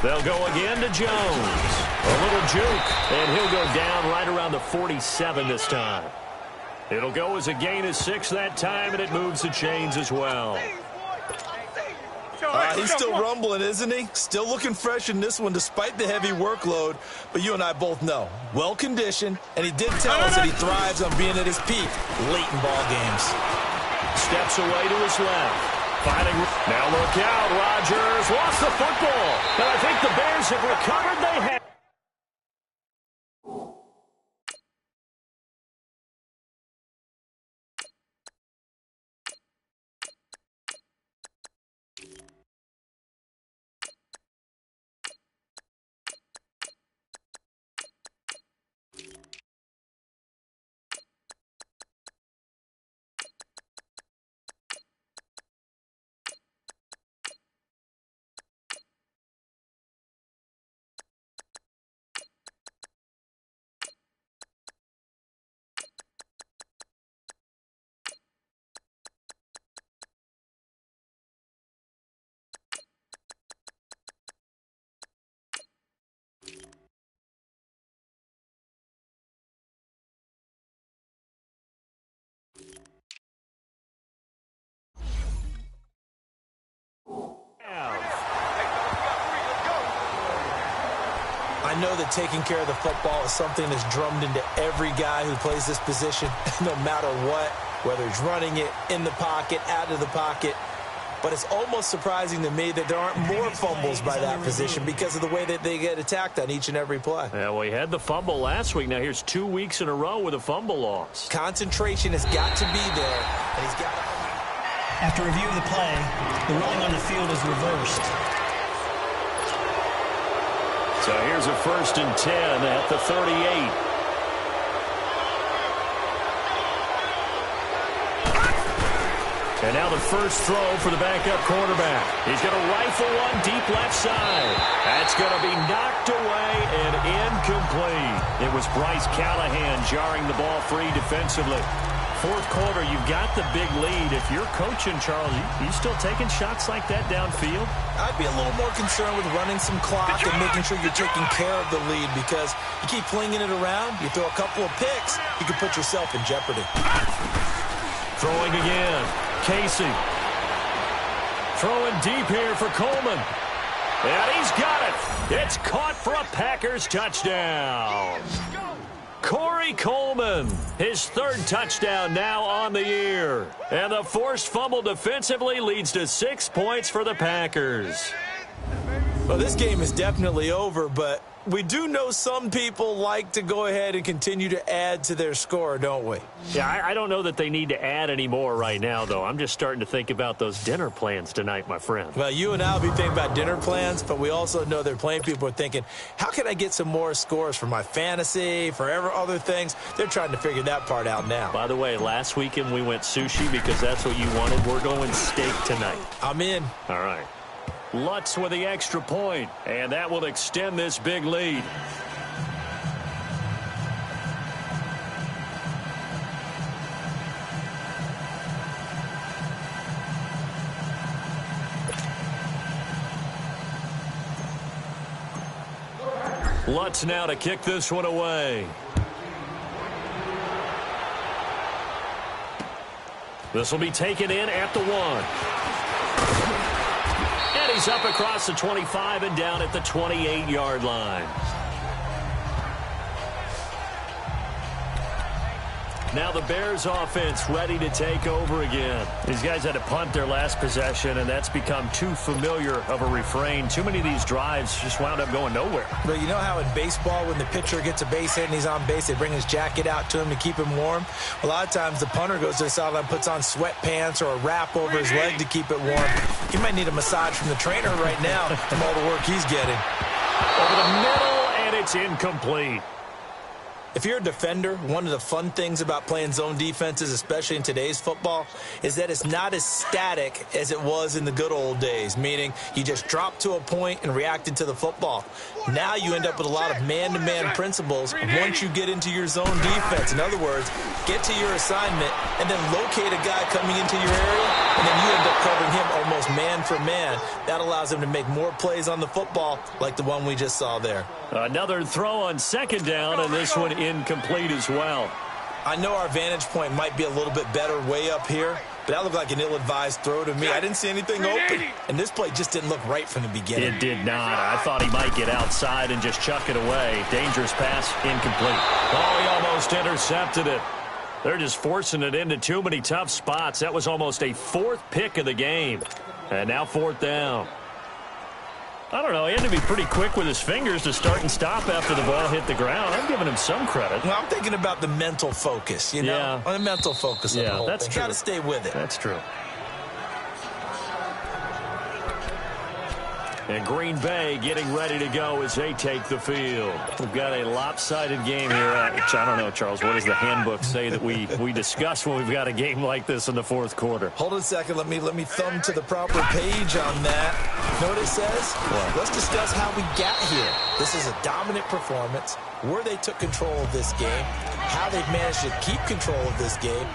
Speaker 2: They'll go again to Jones. A little juke, and he'll go down right around the 47 this time. It'll go as a gain of 6 that time, and it moves the chains as well.
Speaker 3: He's still rumbling, isn't he? Still looking fresh in this one despite the heavy workload. But you and I both know, well-conditioned, and he did tell us that he thrives on being at his peak late in ball games.
Speaker 2: Steps away to his left. Fighting. Now look out, Rodgers lost the football. And I think the Bears have recovered. They have.
Speaker 3: I know that taking care of the football is something that's drummed into every guy who plays this position, no matter what, whether he's running it, in the pocket, out of the pocket. But it's almost surprising to me that there aren't more fumbles by that position because of the way that they get attacked on each and every play.
Speaker 2: Yeah, well, he had the fumble last week. Now here's 2 weeks in a row with a fumble loss.
Speaker 3: Concentration has got to be there, and he's got to...
Speaker 4: After review of the play, the ruling on the field is reversed.
Speaker 2: So here's a 1st and 10 at the 38. And now the first throw for the backup quarterback. He's going to rifle one deep left side. That's going to be knocked away and incomplete. It was Bryce Callahan jarring the ball free defensively. Fourth quarter, you've got the big lead. If you're coaching, Charles, you still taking shots like that downfield?
Speaker 3: I'd be a little more concerned with running some clock and making sure you're taking care of the lead, because you keep flinging it around, you throw a couple of picks, you can put yourself in jeopardy.
Speaker 2: Throwing again. Casey. Throwing deep here for Coleman. And he's got it. It's caught for a Packers touchdown. Corey Coleman, his 3rd touchdown now on the year. And the forced fumble defensively leads to 6 points for the Packers.
Speaker 3: Well, this game is definitely over, but we do know some people like to go ahead and continue to add to their score, don't we?
Speaker 2: Yeah, I don't know that they need to add any more right now, though. I'm just starting to think about those dinner plans tonight, my friend.
Speaker 3: Well, you and I will be thinking about dinner plans, but we also know they're playing people are thinking, how can I get some more scores for my fantasy, for other things? They're trying to figure that part out now.
Speaker 2: By the way, last weekend we went sushi because that's what you wanted. We're going steak tonight.
Speaker 3: I'm in.
Speaker 2: All right. Lutz with the extra point, and that will extend this big lead. Lutz now to kick this one away. This will be taken in at the 1. He's up across the 25 and down at the 28-yard line. Now the Bears offense ready to take over again. These guys had to punt their last possession, and that's become too familiar of a refrain. Too many of these drives just wound up going nowhere.
Speaker 3: But you know how in baseball, when the pitcher gets a base hit and he's on base, they bring his jacket out to him to keep him warm? A lot of times the punter goes to the sideline, puts on sweatpants or a wrap over his leg to keep it warm. He might need a massage from the trainer right now from all the work he's getting.
Speaker 2: Over the middle, and it's incomplete.
Speaker 3: If you're a defender, one of the fun things about playing zone defenses, especially in today's football, is that it's not as static as it was in the good old days, meaning you just drop to a point and reacted to the football. Now you end up with a lot of man-to-man principles once you get into your zone defense. In other words, get to your assignment and then locate a guy coming into your area, and then you end up covering him almost man for man. That allows him to make more plays on the football like the one we just saw there.
Speaker 2: Another throw on 2nd down, and this one incomplete as well.
Speaker 3: I know our vantage point might be a little bit better way up here, but that looked like an ill-advised throw to me. I didn't see anything open, and this play just didn't look right from the beginning.
Speaker 2: It did not. I thought he might get outside and just chuck it away. Dangerous pass, incomplete. Oh, he almost intercepted it. They're just forcing it into too many tough spots. That was almost a 4th pick of the game. And now 4th down. I don't know. He had to be pretty quick with his fingers to start and stop after the ball hit the ground. I'm giving him some credit.
Speaker 3: Well, I'm thinking about the mental focus, you know?
Speaker 2: Yeah.
Speaker 3: On the mental focus of the whole
Speaker 2: that's
Speaker 3: thing.
Speaker 2: true.
Speaker 3: Got to stay with it.
Speaker 2: That's true. And Green Bay getting ready to go as they take the field. We've got a lopsided game here. Which I don't know, Charles. What does the handbook say that we discuss when we've got a game like this in the 4th quarter?
Speaker 3: Hold on a second. Let me thumb to the proper page on that. Know what it says?
Speaker 2: What?
Speaker 3: Let's discuss how we got here. This is a dominant performance, where they took control of this game, how they've managed to keep control of this game,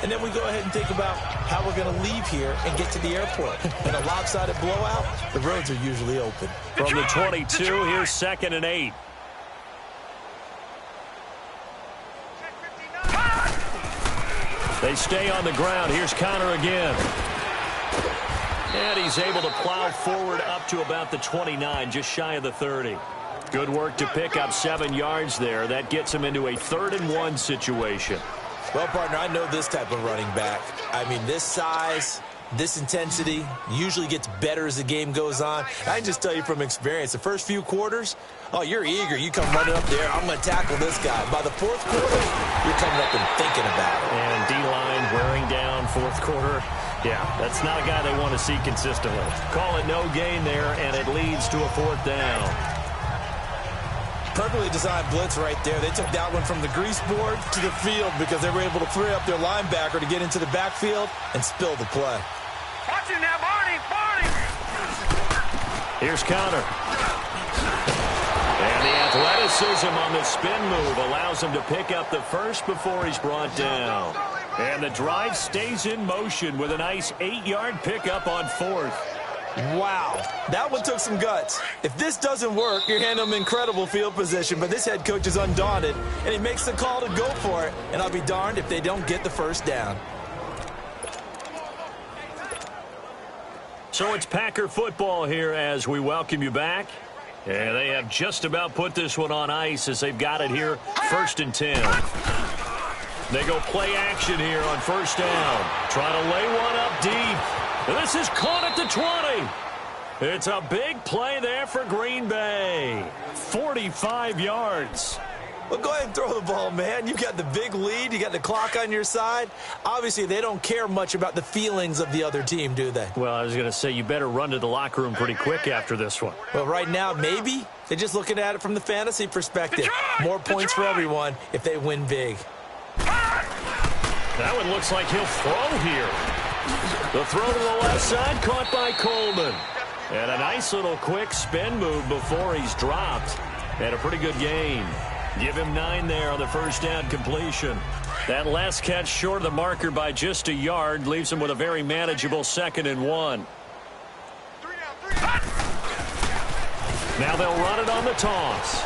Speaker 3: and then we go ahead and think about how we're going to leave here and get to the airport. In a lopsided blowout, the roads are usually open.
Speaker 2: From the 22, here's 2nd and 8. They stay on the ground. Here's Connor again. And he's able to plow forward up to about the 29, just shy of the 30. Good work to pick up 7 yards there. That gets him into a 3rd and 1 situation.
Speaker 3: Well, partner, I know this type of running back. I mean, this size, this intensity usually gets better as the game goes on. I can just tell you from experience, the first few quarters, oh, you're eager. You come running up there. I'm going to tackle this guy. By the 4th quarter, you're coming up and thinking about it.
Speaker 2: And D-line wearing down 4th quarter. Yeah, that's not a guy they want to see consistently. Call it no gain there, and it leads to a 4th down.
Speaker 3: Perfectly designed blitz right there. They took that one from the grease board to the field because they were able to free up their linebacker to get into the backfield and spill the play.
Speaker 1: Watch it now, Barney! Barney!
Speaker 2: Here's Connor. And the athleticism on the spin move allows him to pick up the first before he's brought down. And the drive stays in motion with a nice 8-yard pickup on 4th.
Speaker 3: Wow, that one took some guts. If this doesn't work, you're handing them incredible field position, but this head coach is undaunted, and he makes the call to go for it, and I'll be darned if they don't get the first down.
Speaker 2: So it's Packer football here as we welcome you back. And they have just about put this one on ice as they've got it here, 1st and 10. They go play action here on 1st down. Trying to lay one up deep. And this is caught at the 20. It's a big play there for Green Bay. 45 yards.
Speaker 3: Well, go ahead and throw the ball, man. You got the big lead. You got the clock on your side. Obviously, they don't care much about the feelings of the other team, do they?
Speaker 2: Well, I was going to say, you better run to the locker room pretty quick after this one.
Speaker 3: Well, right now, maybe. They're just looking at it from the fantasy perspective. More points for everyone if they win big.
Speaker 2: That one looks like he'll throw here. The throw to the left side, caught by Coleman. And a nice little quick spin move before he's dropped. And a pretty good gain. Give him 9 there on the 1st down completion. That last catch short of the marker by just a yard leaves him with a very manageable 2nd and 1. Now they'll run it on the toss.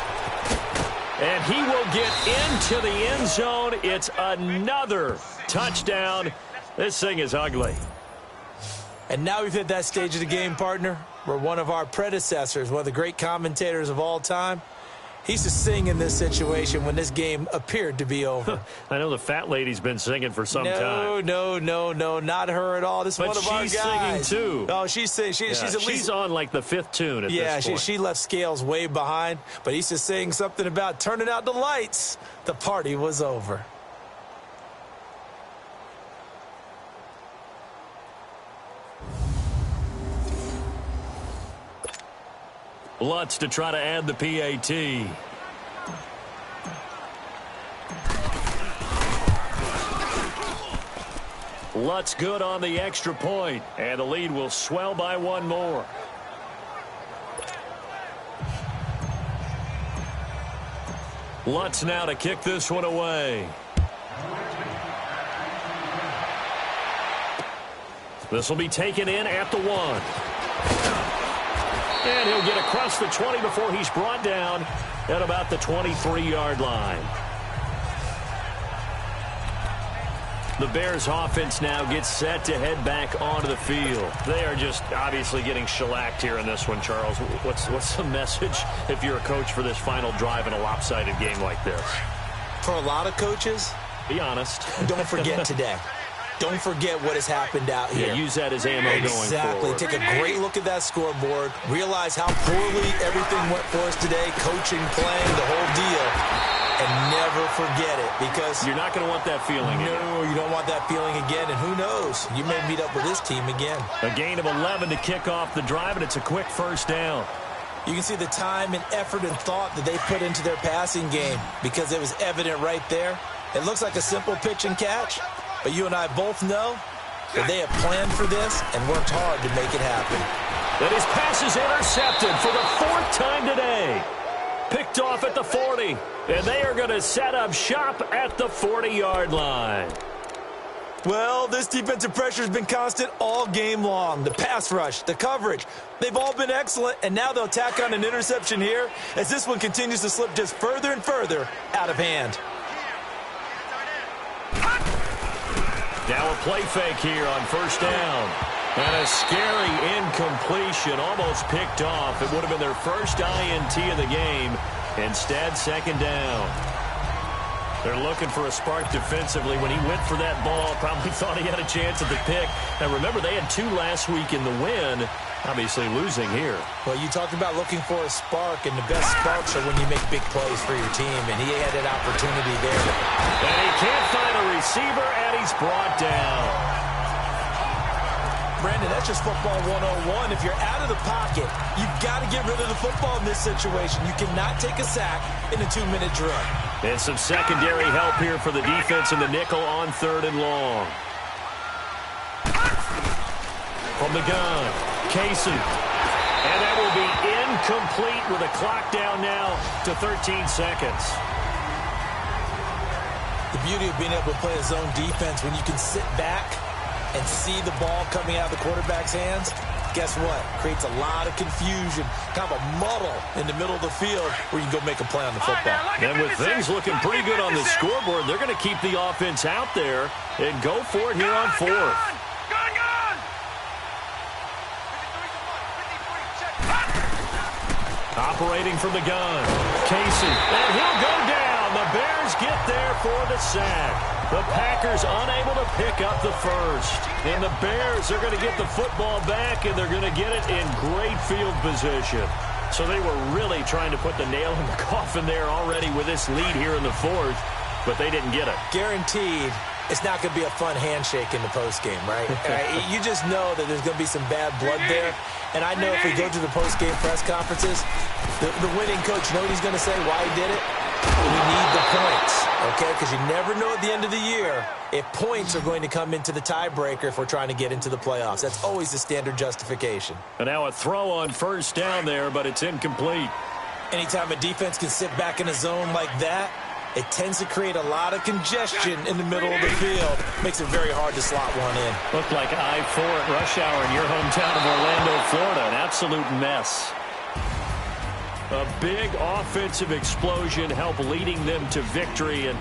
Speaker 2: And he will get into the end zone. It's another touchdown. This thing is ugly.
Speaker 3: And now we've hit that stage of the game, partner, where one of our predecessors, one of the great commentators of all time, he used to sing in this situation when this game appeared to be over.
Speaker 2: I know the fat lady's been singing for some time.
Speaker 3: No, not her at all. This is one of our guys.
Speaker 2: But she's singing, too.
Speaker 3: Oh, she's singing. She's at least...
Speaker 2: She's on, like, the 5th tune at this point.
Speaker 3: She left Scales way behind, but he used to sing something about turning out the lights. The party was over.
Speaker 2: Lutz to try to add the PAT. Lutz good on the extra point, and the lead will swell by 1 more. Lutz now to kick this one away. This will be taken in at the 1. And he'll get across the 20 before he's brought down at about the 23-yard line. The Bears offense now gets set to head back onto the field. They are just obviously getting shellacked here in this one, Charles. What's the message if you're a coach for this final drive in a lopsided game like this?
Speaker 3: For a lot of coaches,
Speaker 2: be honest.
Speaker 3: Don't forget today. Don't forget what has happened out here.
Speaker 2: Yeah, use that as ammo going forward.
Speaker 3: Exactly. Take a great look at that scoreboard. Realize how poorly everything went for us today. Coaching, playing, the whole deal. And never forget it, because...
Speaker 2: You're not going to want that feeling again.
Speaker 3: No, you don't want that feeling again. And who knows? You may meet up with this team again.
Speaker 2: A gain of 11 to kick off the drive, and it's a quick 1st down.
Speaker 3: You can see the time and effort and thought that they put into their passing game, because it was evident right there. It looks like a simple pitch and catch. But you and I both know that they have planned for this and worked hard to make it happen.
Speaker 2: And his pass is intercepted for the 4th time today. Picked off at the 40. And they are going to set up shop at the 40-yard line.
Speaker 3: Well, this defensive pressure has been constant all game long. The pass rush, the coverage, they've all been excellent. And now they'll tack on an interception here as this one continues to slip just further and further out of hand.
Speaker 2: Now a play fake here on 1st down. And a scary incompletion, almost picked off. It would have been their first INT of the game. Instead, 2nd down. They're looking for a spark defensively. When he went for that ball, probably thought he had a chance at the pick. Now, remember, they had 2 last week in the win. Obviously losing here.
Speaker 3: Well, you talked about looking for a spark, and the best sparks are when you make big plays for your team, and he had an opportunity there.
Speaker 2: And he can't find a receiver, and he's brought down.
Speaker 3: Brandon, that's just football 101. If you're out of the pocket, you've got to get rid of the football in this situation. You cannot take a sack in a 2-minute drill.
Speaker 2: And some secondary help here for the defense in the nickel on 3rd and long. From the gun, Casey. And that will be incomplete with a clock down now to 13 seconds.
Speaker 3: The beauty of being able to play a zone defense when you can sit back and see the ball coming out of the quarterback's hands, guess what? Creates a lot of confusion, kind of a muddle in the middle of the field where you can go make a play on the football.
Speaker 2: And with things looking pretty good on the scoreboard, they're going to keep the offense out there and go for it here on 4th.
Speaker 1: Gun!
Speaker 2: Operating from the gun, Casey, and he'll go down. The Bears get there for the sack. The Packers unable to pick up the first. And the Bears are going to get the football back, and they're going to get it in great field position. So they were really trying to put the nail in the coffin there already with this lead here in the 4th, but they didn't get it.
Speaker 3: Guaranteed it's not going to be a fun handshake in the postgame, right? You just know that there's going to be some bad blood there. And I know if we go to the postgame press conferences, the winning coach, you know what he's going to say, why he did it? We need the points, okay? Because you never know at the end of the year if points are going to come into the tiebreaker if we're trying to get into the playoffs. That's always the standard justification.
Speaker 2: And now a throw on 1st down there, but it's incomplete.
Speaker 3: Anytime a defense can sit back in a zone like that, it tends to create a lot of congestion in the middle of the field. Makes it very hard to slot one in.
Speaker 2: Looked like I-4 at rush hour in your hometown of Orlando, Florida. An absolute mess. A big offensive explosion helped leading them to victory. And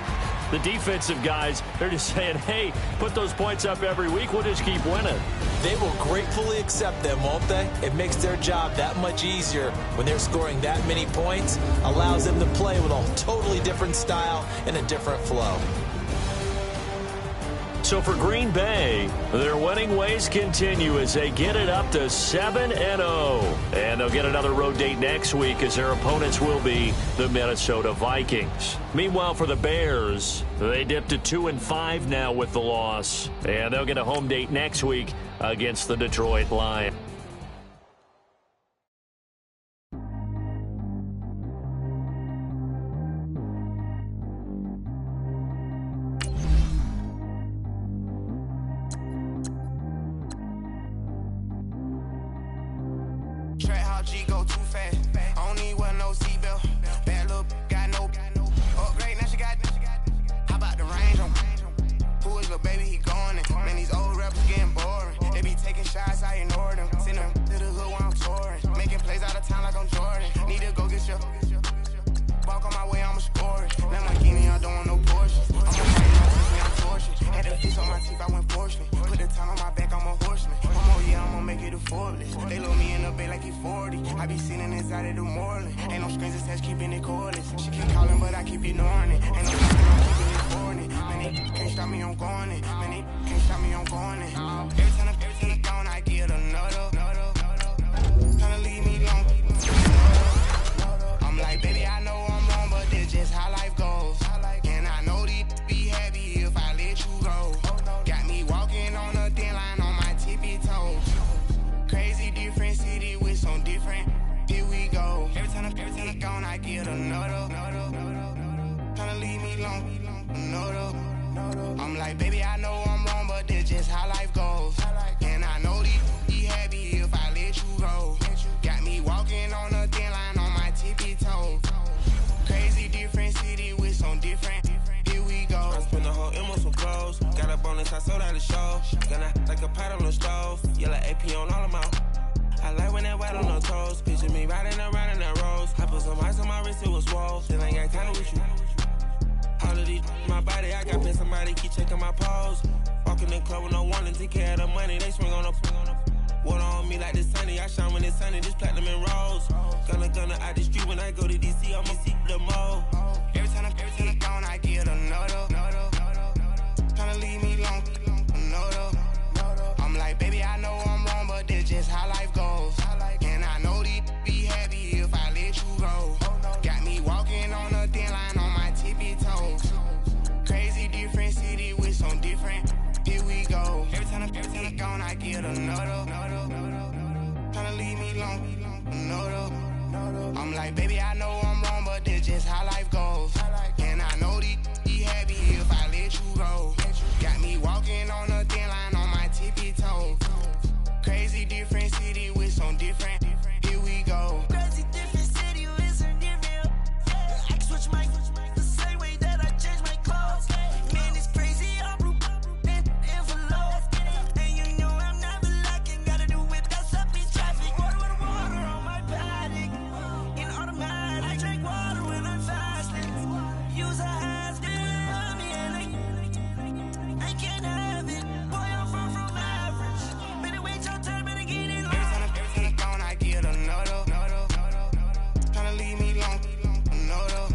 Speaker 2: the defensive guys, they're just saying, hey, put those points up every week. We'll just keep winning.
Speaker 3: They will gratefully accept them, won't they? It makes their job that much easier when they're scoring that many points. Allows them to play with a totally different style and a different flow.
Speaker 2: So for Green Bay, their winning ways continue as they get it up to 7-0. And they'll get another road date next week as their opponents will be the Minnesota Vikings. Meanwhile, for the Bears, they dipped to 2-5 now with the loss. And they'll get a home date next week against the Detroit Lions.
Speaker 5: Another I'm like, baby, I know I'm wrong, but that's just how life goes. And I know these happy if I let you go. Got me walking on a thin line on my tippy toes. Crazy different city with some different. Here we go.
Speaker 6: Crazy different city with some different. I switch my the same way that I change my clothes. Man, it's crazy. I'm envelope. And you know I'm never lacking. Gotta do it. That's up in traffic. Water on my paddock. In automatic. I drink water when I'm fasting. Use a ass. I can't have it. Boy, I'm far from average. Better wait your turn, better get in line.
Speaker 5: Every time I'm gone, I get another. Tryna leave me alone, another.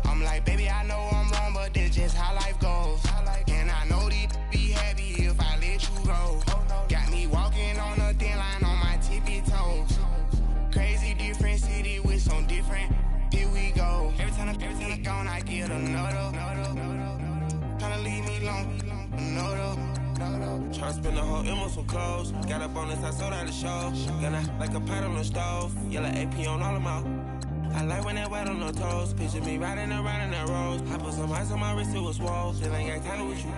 Speaker 5: I'm like, baby, I know I'm wrong, but that's just how life goes. And I know these be happy if I let you go. Got me walking on a thin line on my tippy toes. Crazy different city with some different. Here we go. Every time I'm gone, I get another. Tryna leave me alone, another.
Speaker 7: Tryna spend the whole M on some clothes. Got up on this, I sold out the show. Gonna like a pot on the stove. Yellow AP on all of them. I like when that wet on the toes. Picture me riding around in that rose. I put some ice on my wrist, it was swole. Still ain't got time with you.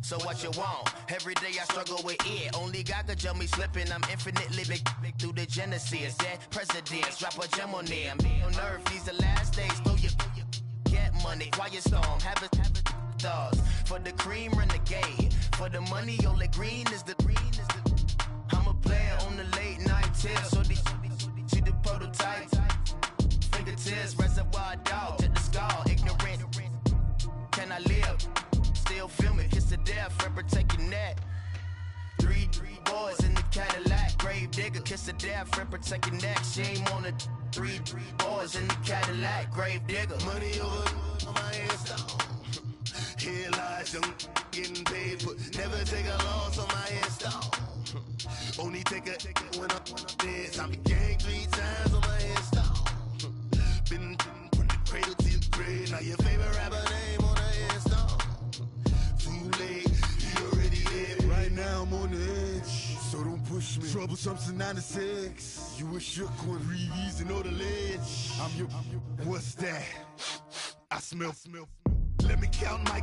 Speaker 8: So what you want? Every day I struggle with it. Only God could tell me slipping. I'm infinitely big through the genesis. Dead presidents, drop a gem on them. On earth, these the last days. Throw your get money, quiet storm. Have it stars. For the cream, renegade. For the money, only green is the. I'm a player on the late night tips. So these see the prototype. Fingertips, reservoir dog. To the skull, ignorant. Can I live? Still film it, kiss to death, forever taking that. Three boys in the Cadillac, grave digger, kiss to death, forever taking that. Shame on the three boys in the Cadillac, grave digger.
Speaker 9: Money over on my headstone. Here lies young, getting paid, but never take a loss on my headstone. Only take a when I'm dead. I be gang 3 times on my headstone. Been from the cradle to the grave. Now your favorite rapper name on the headstone. Too late, you already dead. Right now I'm on the edge, so don't push me. Troublesome since 96. You a shook one, Reeves and know the ledge. I'm your, what's that? I smell. Let me count my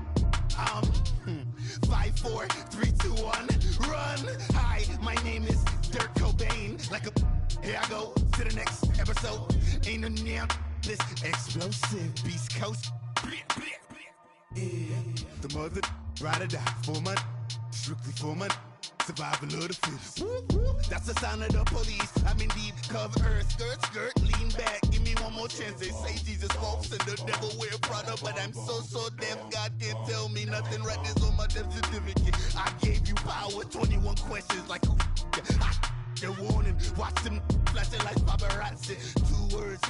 Speaker 9: 5, 4, 3, 2, 1, run. Hi, my name is Dirk Cobain. Like a here I go to the next episode. Ain't no damn this explosive Beast Coast. Yeah, the mother ride or die for my strictly for my survival of the fittest. That's the sound of the police. I'm in deep cover earth, skirt, lean back. Give me one more chance. They say Jesus walks and the devil wear Prada, but I'm so deaf. God can't tell me nothing. Right there's on my death certificate. I gave you power. 21 questions like who? They're warning. Watch them flashing like paparazzi. 2 words.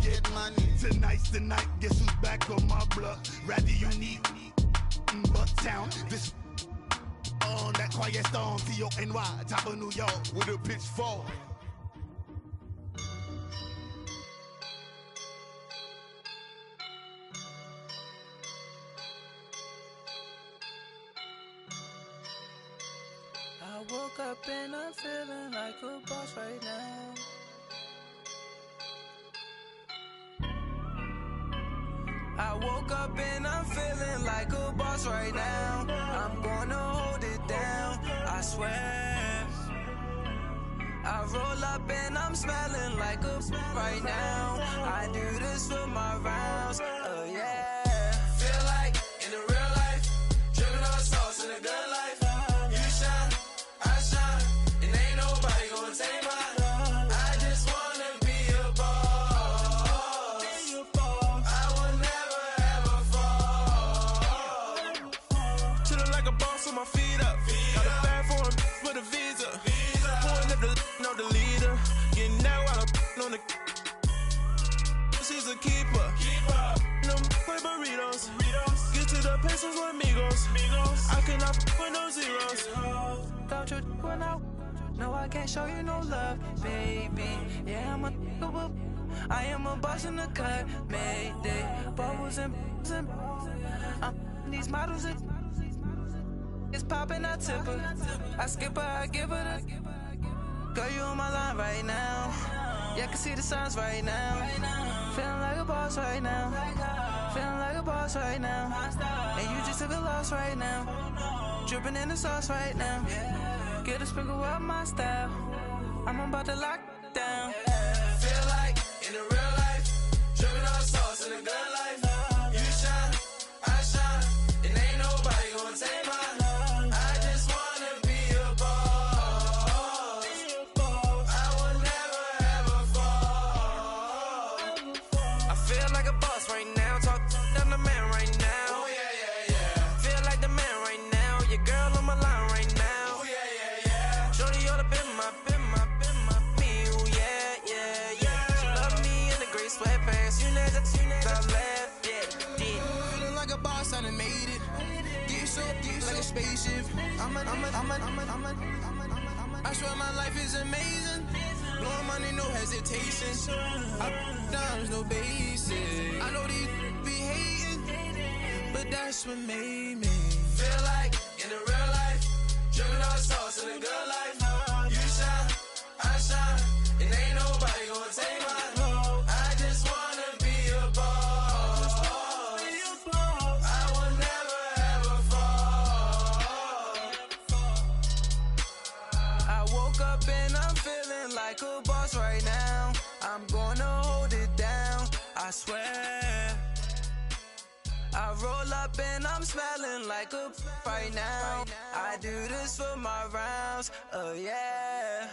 Speaker 9: Get money. Tonight's the night. Guess who's back on my block? Rather unique. Bucktown. This on that quiet storm. T-O-N-Y. Top of New York with a pitchfork.
Speaker 6: I woke up and I'm feeling like a boss right now. I woke up and I'm feeling like a boss right now. I'm gonna hold it down, I swear. I roll up and I'm smelling like a right now. I do this for my rounds, yeah. Feel like in the real life, dripping on sauce in a good life. You shine, I shine, and ain't nobody gonna take mine. I just wanna be a boss. I will never ever fall. Chillin' like a boss on my feet up. Got a bag for him with a visa. Pulling up the know the leader. Getting out while I'm on the. She's a keeper. No play burritos. Get to the pesos with amigos. I cannot with no zeros. Don't you run out? No, I can't show you no love, baby. Yeah, I am a boss in the cut. Mayday. Bubbles and these models it's popping, I tip her. I skip her, I give her the. Girl, you on my line right now. Yeah, I can see the signs right now. Feeling like a boss right now. Feeling like a boss right now. And you just took a loss right now. Dripping in the sauce right now. Get a sprinkle up my style. I'm about to lock down. Feel like in the real life, dripping on sauce in a good life. You shine, I shine, and ain't nobody gonna take mine. I just wanna be a boss. I will never ever fall. I feel like a boss right now. Talk down the man right now. Oh yeah. Feel like the man right now. Your girl on my line right now. Oh yeah. Shorty ought to be my me. Oh yeah. She love me in the gray sweatpants. You never I left, yeah. Feeling like a boss, I done made it. Get so like a spaceship. I swear my life is amazing. Blowing money, no hesitation. Up, downs, no basic. I know these be hating, but that's what made me. Feel like in the real life, dripping on sauce in a good life. You shine, I shine, and ain't nobody gonna take mine. I just wanna be a boss. I will never ever fall. I woke up and I'm feeling like a boss right now. I'm gonna hold it down, I swear. I roll up and I'm smelling like a right now. I do this for my rounds, yeah.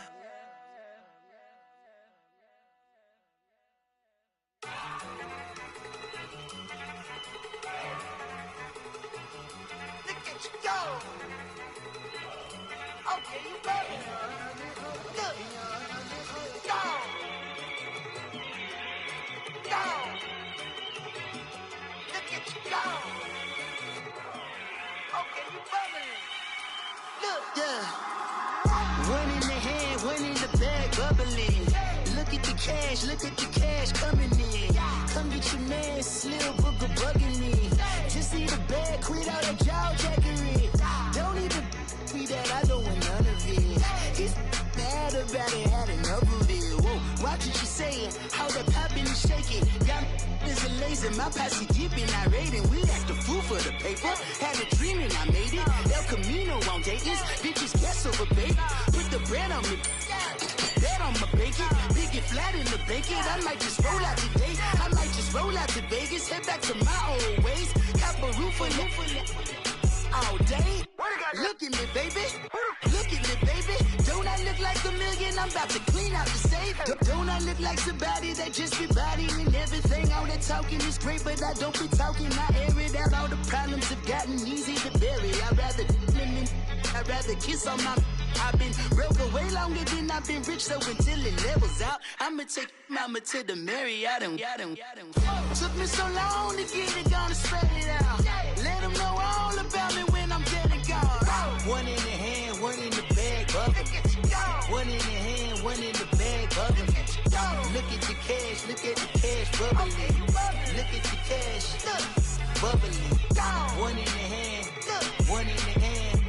Speaker 5: Look at you go. Okay, you better. Look. Go. Look at you go. Okay, you better. Look.
Speaker 10: Yeah. One in the hand, one in the bag, bubbling. Look at the cash coming in. Come get your man, Slim Booger bugging me. Just see the bag, quit all that jaw jackery. Don't even be that, I don't want none of it. It's bad about it, had enough of it. Whoa, watch what you saying, how the poppin' and shaking. Got is a laser, my posse deep in irate, and we act a fool for the paper. Had a dream and I made it. El Camino on Dayton's, bitches guess over baby. Put the bread on me, that on my bacon. Big and flat in the bacon. I might just roll out today. I might just roll out to Vegas, head back to my old ways. Cop a roof for all day. Look at me, baby. Look at me, baby. Don't I look like a million? I'm about to clean out the safe. Don't I look like somebody that just be bodying everything? All that talking is great, but I don't be talking. I air it out. All the problems have gotten easy to bury. I'd rather kiss on my. I've been broke way longer than I've been rich, so until it levels out, I'ma take mama to the Marriott. Took me so long to get it, gonna spread it out. Let them know all about me when I'm dead and gone. One in the hand, one in the bag, bubble. One in the hand, one in the bag, bubble. Look at the cash, look at the cash, bubbling. Look at the cash, bubbling. One in the hand, one in the hand,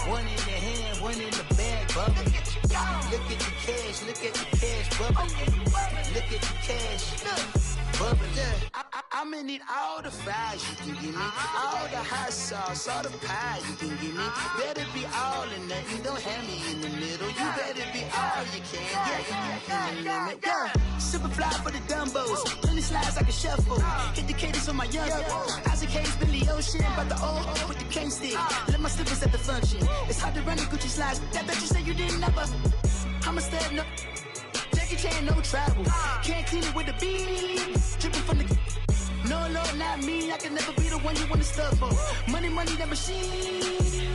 Speaker 10: one in the hand, one in the bag, bubbling. Look at the cash, look at the cash, bubbling. Look at the cash, bubbling. I'm gonna need all the fries you can give me, all the hot sauce, all the pie you can give me. Better be all or nothing, don't have me in the middle. You better be all you can, yeah. Super fly for the Dumbos, plenty slides like a shuffle. Hit the cadence on my young. Isaac Hayes, Billy Ocean, but the old with the cane stick. Let my slippers at the function. It's hard to run the Gucci slides. That bet you say you didn't never. I'm a step no. Jackie Chan, no travel. Can't clean it with the beat. Dripping from the. No, Lord, not me. I can never be the one you want to stuff for. Money, that machine.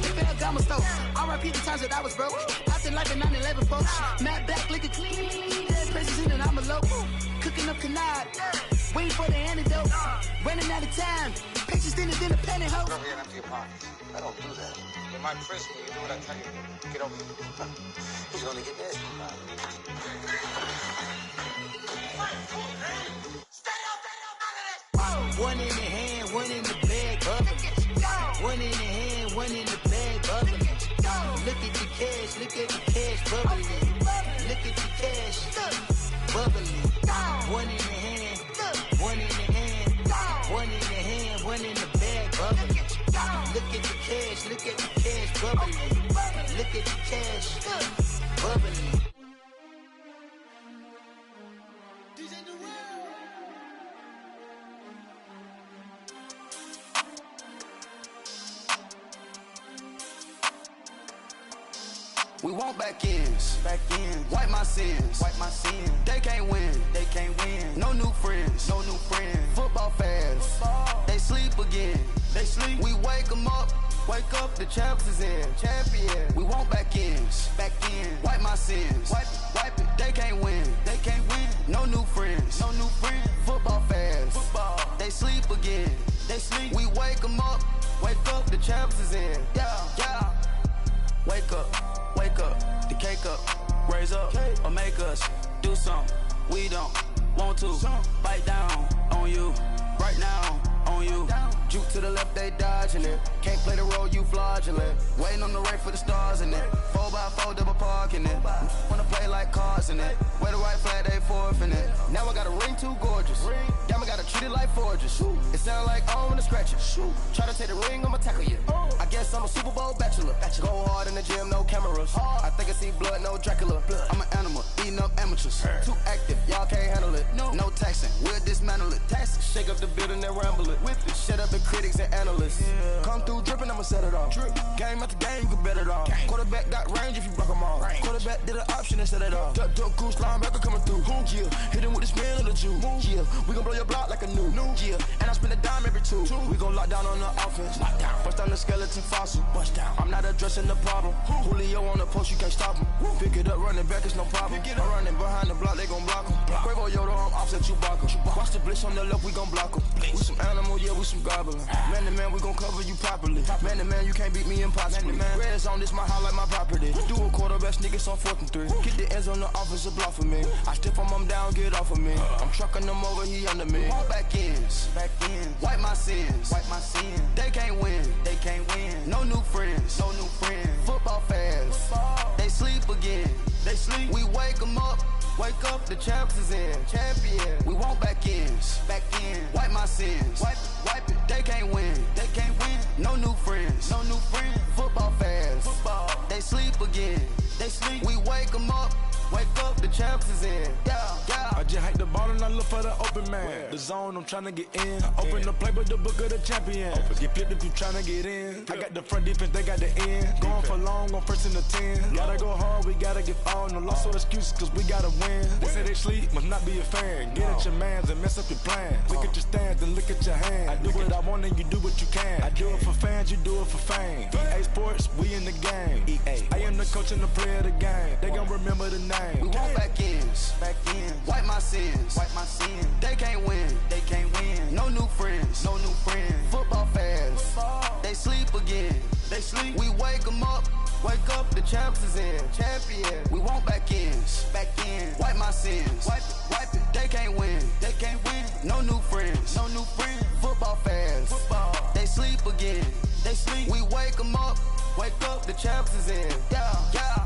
Speaker 10: They fell down my stove. R.I.P. the times that I was broke. Out in life in 9/11, folks. Matte back, liquor clean. Dead places in and I'm a local. Cooking up canard. Waiting for the antidote. Running out of time. Patience thinner than a pantyhose.
Speaker 11: Over here and empty your pockets. I don't do that. In my prison, you do what I tell you to. Get over here. He's gonna get this.
Speaker 10: One in the hand, one in the bag, bubbling. One in the hand, one in the bag, bubbling. Look at the cash, look at the cash, bubbling. Look at the cash, bubbling. One in the hand, one in the hand, one in the hand, one in the bag, bubbling. Look at the cash, look at the cash, bubbling. Look at the cash, bubbling.
Speaker 12: We want back ends, wipe my sins, They can't win, No new friends, Football fans, they sleep again, We wake them up, the champs is in, champion. We want back ends, wipe my sins, wipe it. They can't win, No new friends, Football fans, they sleep again, We wake them up, the champs is in, yeah. Wake up, the cake up, raise up, or make us do something we don't want to. Bite down on you, right now on you. Juke to the left, they dodging it. Can't play the role, you fraudulent. Waiting on the race for the stars in it. 4x4 double parking it. Wanna play like cars in it. Wear the right flag, they forfeit it. Now I got a ring too gorgeous. Damn, I gotta treat it like forges. It sound like I don't wanna scratch it. Try to take the ring, I'ma tackle you. I guess I'm a Super Bowl bachelor. Go hard in the gym, no cameras. I think I see blood, no Dracula. I'm an animal, eating up amateurs. Too active, y'all can't handle it. No taxing, we'll dismantle it. Shake up the building and ramble it. Whip it, shut up the critics and analysts. Come through dripping, I'ma set it off. Game after game, you can bet it off. Quarterback got range if you block them off. Quarterback did an option and set it off. Duck goose linebacker coming through. Yeah, hit him with the spin of the Jew. Yeah, we gon' blow your block like a new. Yeah, and I spend a dime every two. We gon' lock down on the offense. Bust down the skeleton fossil. Bust down. I'm not addressing the problem. Julio on the post, you can't stop him. Pick it up, running back, it's no problem. I'm running behind the block, they gon' block him. Quavo Yoda, I'm offset Chewbacca. Watch the blitz on the left, we gon' block him. We some animal, yeah, we some goblin. Man to man, we gon' cover you properly. Man to man, you can't beat me impossibly. Red zone, this my highlight, my property. Do a quarterback sneakers on 4th and 3. Get the ends on the offensive block for me. I step on him down, get off of me. I'm trucking them over, he under me. Back ends, wipe my sins, They can't win, No new friends, Football fans, they sleep again, We wake them up, Wake up, the champs is in. Champion. We want back ends. Back in. Wipe my sins. Wipe it. They can't win. They can't win. No new friends. No new friends. Football fans. Football. They sleep again. They sleep. We wake them up. Wake up, the champs is in. Yeah, yeah.
Speaker 13: I just hike the ball and I look for the open man. Where? The zone, I'm trying to get in. Open the play with the book of the champion. Get flipped if you trying to get in. I got the front defense, they got the end. Going for long, on first and the 10. Gotta go hard, we gotta give all. No loss or excuses, cause we gotta win. They say they sleep, must not be a fan. Get at your mans and mess up your plans. Look at your stands and look at your hands. I do what I want and you do what you can. I do it for fans, you do it for fame. EA Sports, we in the game. EA. I am the coach and the player of the game. They gon' remember the name.
Speaker 12: We want back ends. Back ends. Wipe my sins. Wipe my sins. They can't win. They can't win. No new friends. No new friends. Football fans. Football. They sleep again. They sleep. We wake them up. Wake up, the champs is in. Champion. We want back ends. Back ends. Wipe my sins. Wipe it. They can't win. They can't win. No new friends. No new friends. Football fans. Football. They sleep again. They sleep. We wake them up. Wake up, the champs is in. Yeah, yeah.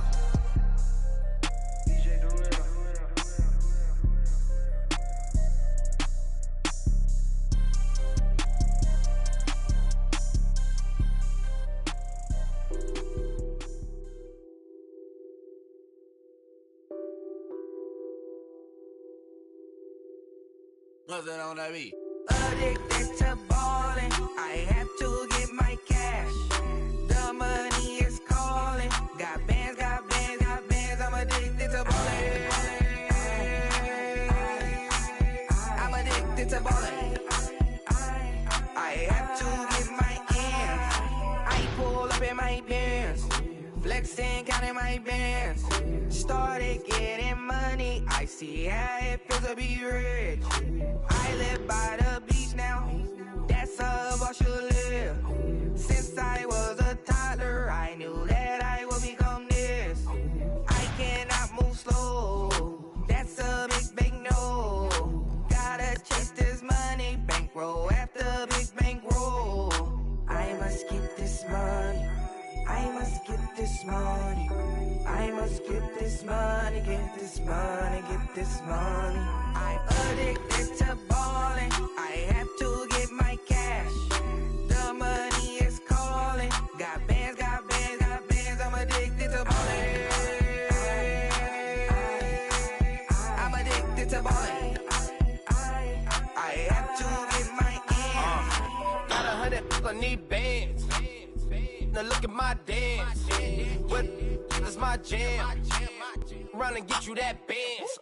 Speaker 11: What's that on that beat?
Speaker 6: Addicted to ballin', I have to get my cash. The money is calling. Got bands, got bands, got bands. I'm addicted to ballin'. I'm addicted to ballin'. I have to get my ends. I pull up in my Benz, flexing, counting my bands. Started getting money, I see how it feels to be rich. I live by the beach now, that's how I should live. Since I was a toddler, I knew that I would become this. I cannot move slow, that's a big no. Gotta chase this money, bankroll after big bankroll. I must get this money, I must get this money. I must get this money, get this money, get this money. I'm addicted to ballin', I have to get my cash. The money is calling. Got bands, got bands, got bands. I'm addicted to ballin'. I'm addicted to ballin'. I have to get my ends.
Speaker 14: Got 100, I need bands. Now look at my dance. What is my jam? Run and get you that bands.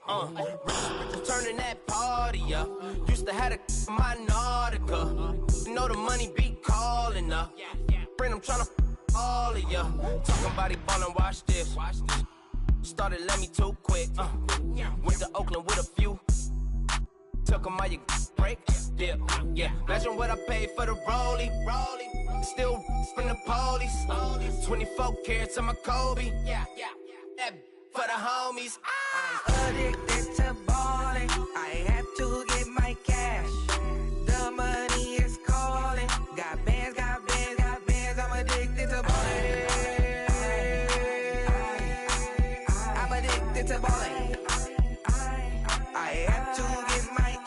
Speaker 14: Turning that party up. Used to have a my Nautica. You know the money be calling up. Friend, I'm tryna all of ya. Talking about it ballin', watch this. Started let me too quick. Went to Oakland with a few. Took 'em out your break. Yeah. Imagine what I paid for the rollie. Still from the police. 24 carats to my Kobe. Yeah. That for the homies.
Speaker 6: I'm addicted to ballin'. I have to get my cash. The money is calling. Got bands, got bands, got bands. I'm addicted to ballin'. I'm addicted to ballin'. I have to get my ends.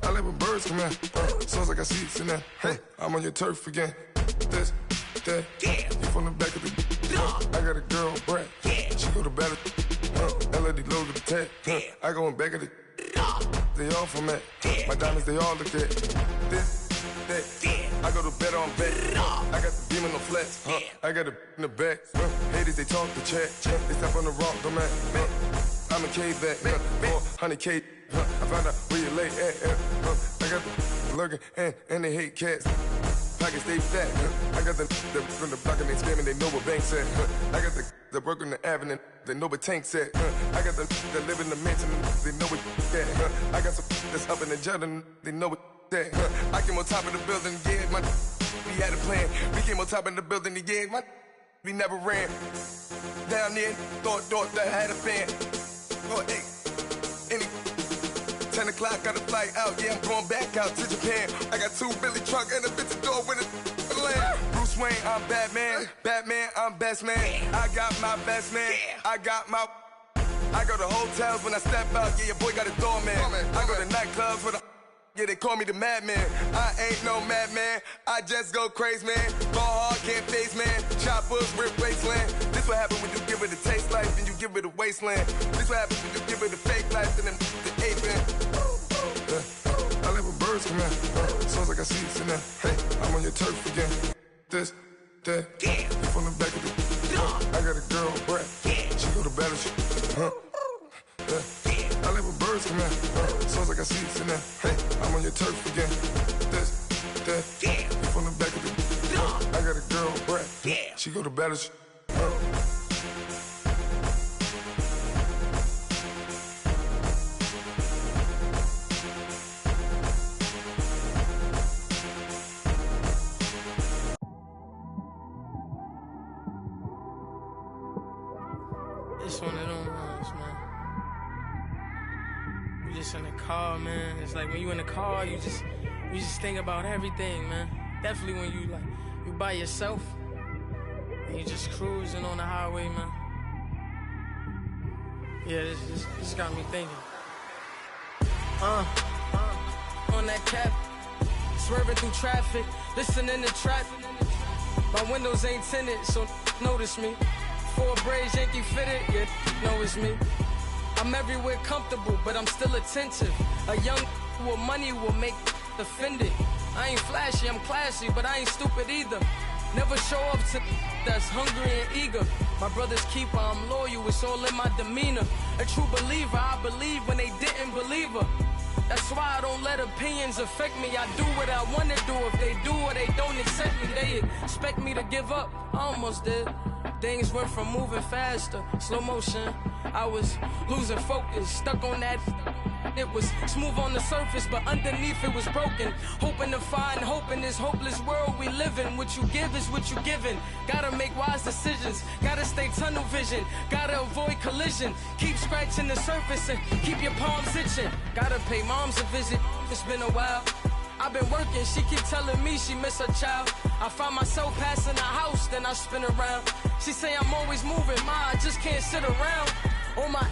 Speaker 15: I like when birds come in. Sounds like I see seats in there. Hey, I'm on your turf again. This, that, you from the back of the. I got a girl, Brad. She go to battle. LED logo the tag. I go in back of the. They all from that. My diamonds, they all look at. This, that. I go to bed on bed. I got the beam on the flats. I got it in the back. Haters, they talk the chat. They step on the rock, the man. I'm a cave back. 400K. I found out where you lay at. I got the lurking and they hate cats. Pockets stay fat. I got the from the block and they scamming, they know what banks at. I got the work on the avenue, they know what tanks at. I got the live in the mansion, they know what at. I got some that's Up in the jungle, they know what that. I came on top of the building, yeah, we had a plan. We came on top of the building, yeah, we never ran. Down there, thought that had a fan. Oh, hey, 10 o'clock, got a flight out, yeah, I'm going back out to Japan. I got 2 Billy truck and a bitch door with a land. Bruce Wayne, I'm Batman. Batman, I'm best man. I got my best man. I got my... I go to hotels when I step out, yeah, your boy got a doorman. I go to nightclubs with a... Yeah, they call me the madman. I ain't no madman. I just go crazy, man. Ball hard, can't face, man. Choppers, rip wasteland. This what happen when you give it a taste life and you give it a wasteland. This what happens when you give it a fake life and then the ape in. I live with birds come in. Sounds like I see it in there. Hey, I'm on your turf again. This, that. You from the back of the... I got a girl, Brett. She go to battle. I live with birds come in. Sounds like I see it in there. Hey, I'm on your turf again. This, that. You from the back of the... I got a girl, Brett. She go to battle.
Speaker 16: It's one of them ones, man. You just in the car, man. It's like when you in the car, you just think about everything, man. Definitely when you by yourself and you just cruising on the highway, man. Yeah, this got me thinking. On that cap, swerving through traffic, listening to trap. My windows ain't tinted, so notice me. 4 braids, Yankee fitted, yeah, know it's me. I'm everywhere comfortable, but I'm still attentive. A young with money will make offended. I ain't flashy, I'm classy, but I ain't stupid either. Never show up to that's hungry and eager. My brother's keeper, I'm loyal, it's all in my demeanor. A true believer, I believe when they didn't believe her. That's why I don't let opinions affect me. I do what I want to do. If they do or they don't accept me, they expect me to give up. I almost did. Things went from moving faster, slow motion. I was losing focus, stuck on that. It was smooth on the surface, but underneath it was broken. Hoping to find hope in this hopeless world we live in. What you give is what you given. Gotta make wise decisions. Gotta stay tunnel vision. Gotta avoid collision. Keep scratching the surface and keep your palms itching. Gotta pay moms a visit. It's been a while. I've been working, she keep telling me she miss her child. I find myself passing the house, then I spin around. She say I'm always moving, ma, I just can't sit around. Oh my,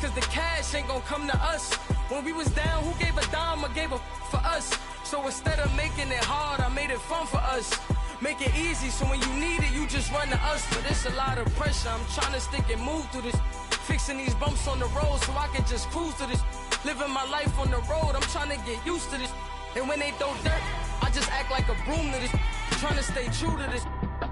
Speaker 16: cause the cash ain't gonna come to us. When we was down, who gave a dime or gave a for us? So instead of making it hard, I made it fun for us. Make it easy, so when you need it, you just run to us. But it's a lot of pressure, I'm trying to stick and move through this. Fixing these bumps on the road so I can just cruise to this. Living my life on the road, I'm trying to get used to this. And when they throw dirt, I just act like a broom to this. Trying to stay true to this.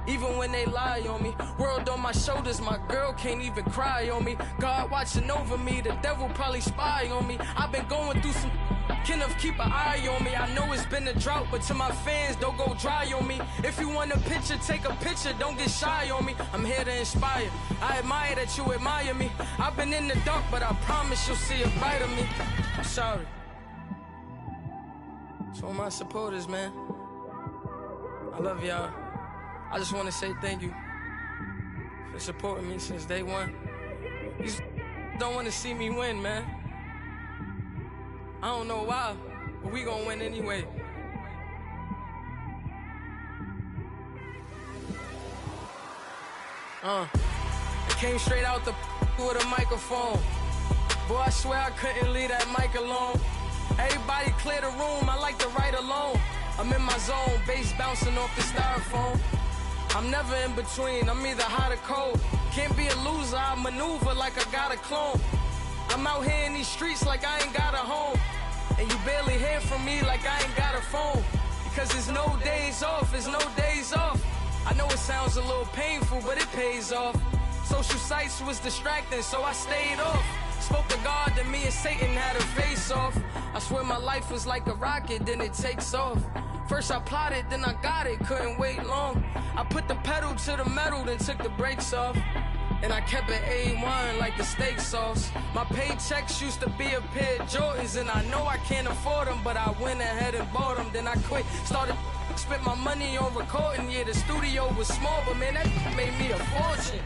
Speaker 16: Even when they lie on me. World on my shoulders, my girl can't even cry on me. God watching over me, the devil probably spy on me. I've been going through some, can of keep an eye on me. I know it's been a drought, but to my fans, don't go dry on me. If you want a picture, take a picture, don't get shy on me. I'm here to inspire, I admire that you admire me. I've been in the dark, but I promise you'll see a bright of me. I'm sorry. To all my supporters, man, I love y'all. I just want to say thank you for supporting me since day one. You don't want to see me win, man. I don't know why, but we gonna win anyway. I came straight out the with a microphone. Boy, I swear I couldn't leave that mic alone. Everybody clear the room, I like to write alone. I'm in my zone, bass bouncing off the styrofoam. I'm never in between, I'm either hot or cold. Can't be a loser, I maneuver like I got a clone. I'm out here in these streets like I ain't got a home. And you barely hear from me like I ain't got a phone. Because there's no days off, there's no days off. I know it sounds a little painful, but it pays off. Social sites was distracting, so I stayed off. Spoke to God, then me and Satan had a face off. I swear my life was like a rocket, then it takes off. First I plotted, then I got it, couldn't wait long. I put the pedal to the metal, then took the brakes off. And I kept it A1 like the steak sauce. My paychecks used to be a pair of Jordans, and I know I can't afford them, but I went ahead and bought them. Then I quit, spent my money on recording. Yeah, the studio was small, but man, that made me a fortune.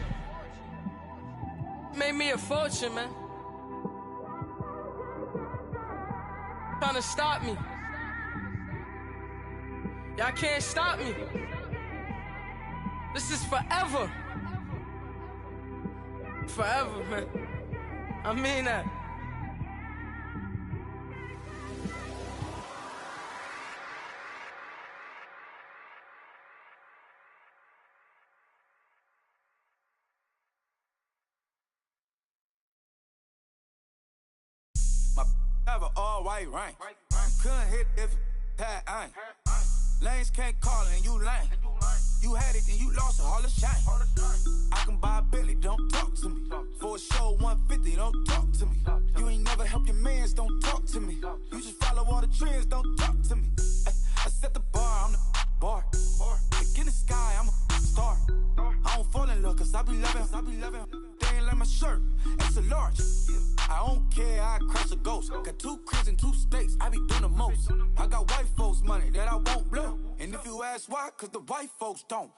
Speaker 16: Made me a fortune, man. Trying to stop me. Y'all can't stop me. This is forever. Forever, man. I mean that.
Speaker 12: My have an all white rank. Couldn't hit if had ain't. Lanes can't call it and you lame. You had it and you lost it, all the shame. I can buy a Billy, don't talk to me. For a show 150, don't talk to me. You ain't never helped your mans, don't talk to me. You just follow all the trends, don't talk to me. I set the bar, I'm the bar. Like in the sky, I'm a star. I don't fall in love, cause I be loving. They ain't like my shirt, extra large. I don't care, I crash a ghost. Got 2 cribs in 2 states, I be doing the most. I got white folks' money that I won't blow. And if you ask why, cause the white folks don't.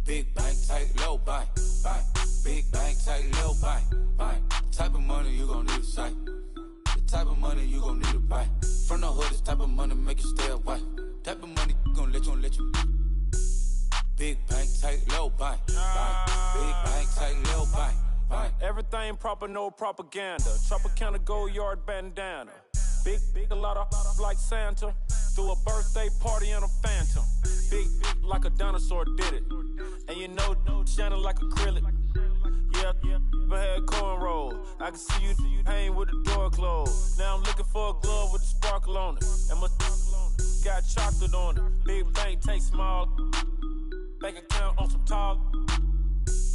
Speaker 12: Big bank, tight, low bank, bank. Big bank, tight, low bank, bank. Type of money you gon' need a sight. The type of money you gon' need to buy. From the hood, this type of money make you stay away. Type of money gon' let you. Big bank, tight, low bank, bank. Big bank, tight, low bank.
Speaker 17: Everything proper, no propaganda. Tropicana gold yard bandana. Big, a lot of like Santa. Threw a birthday party in a phantom. Big like a dinosaur did it. And you know, shining like acrylic. Yeah, but had cornrow. I can see you hang with the door closed. Now I'm looking for a glove with a sparkle on it. And my got chocolate on it. Big bank, take small. Bank account on some talk.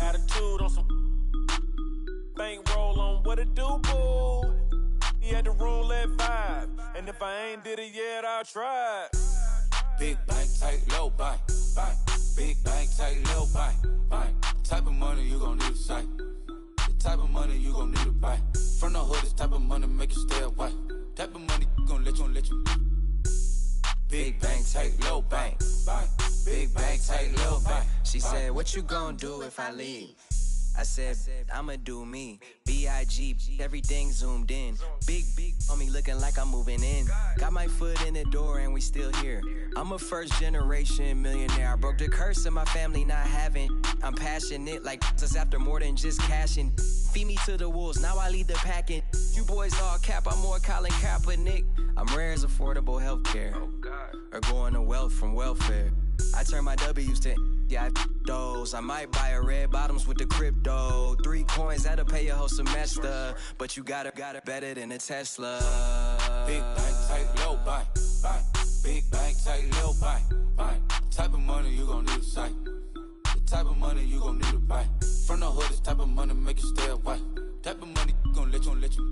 Speaker 17: Attitude on some. Bank roll on what it do, boo. He had the roulette vibe. And if I ain't did it yet, I'll try.
Speaker 12: Big bank, tight, low bank, bank. Big bank, tight, low bank, bank. Type of money you gon' need to sight. The type of money you gon' need to buy. From the hood, this type of money make you stay away. Type of money gon' let you. Big bank, tight, low bank, bank. Big bank, tight, low bank.
Speaker 18: She said, what you gon' do if I leave? I said, I'ma do me. B.I.G. Everything zoomed in. Big on me looking like I'm moving in. Got my foot in the door and we still here. I'm a first generation millionaire. I broke the curse of my family not having. I'm passionate like us after more than just cashing. Feed me to the wolves, now I lead the packing. You boys all cap, I'm more Colin Kaepernick. I'm rare as affordable healthcare. Or going to wealth from welfare. I turn my W's to those. I might buy a red bottoms with the crypto. 3 coins, that'll pay your whole semester. But you got it better than a Tesla.
Speaker 12: Big bank, tight, low bank, bank. Big bank, tight, low bank, bank. Type of money you gon' need to sight. The type of money you gon' need to buy. From the hood, this type of money make you stay away. Type of money gon' let you.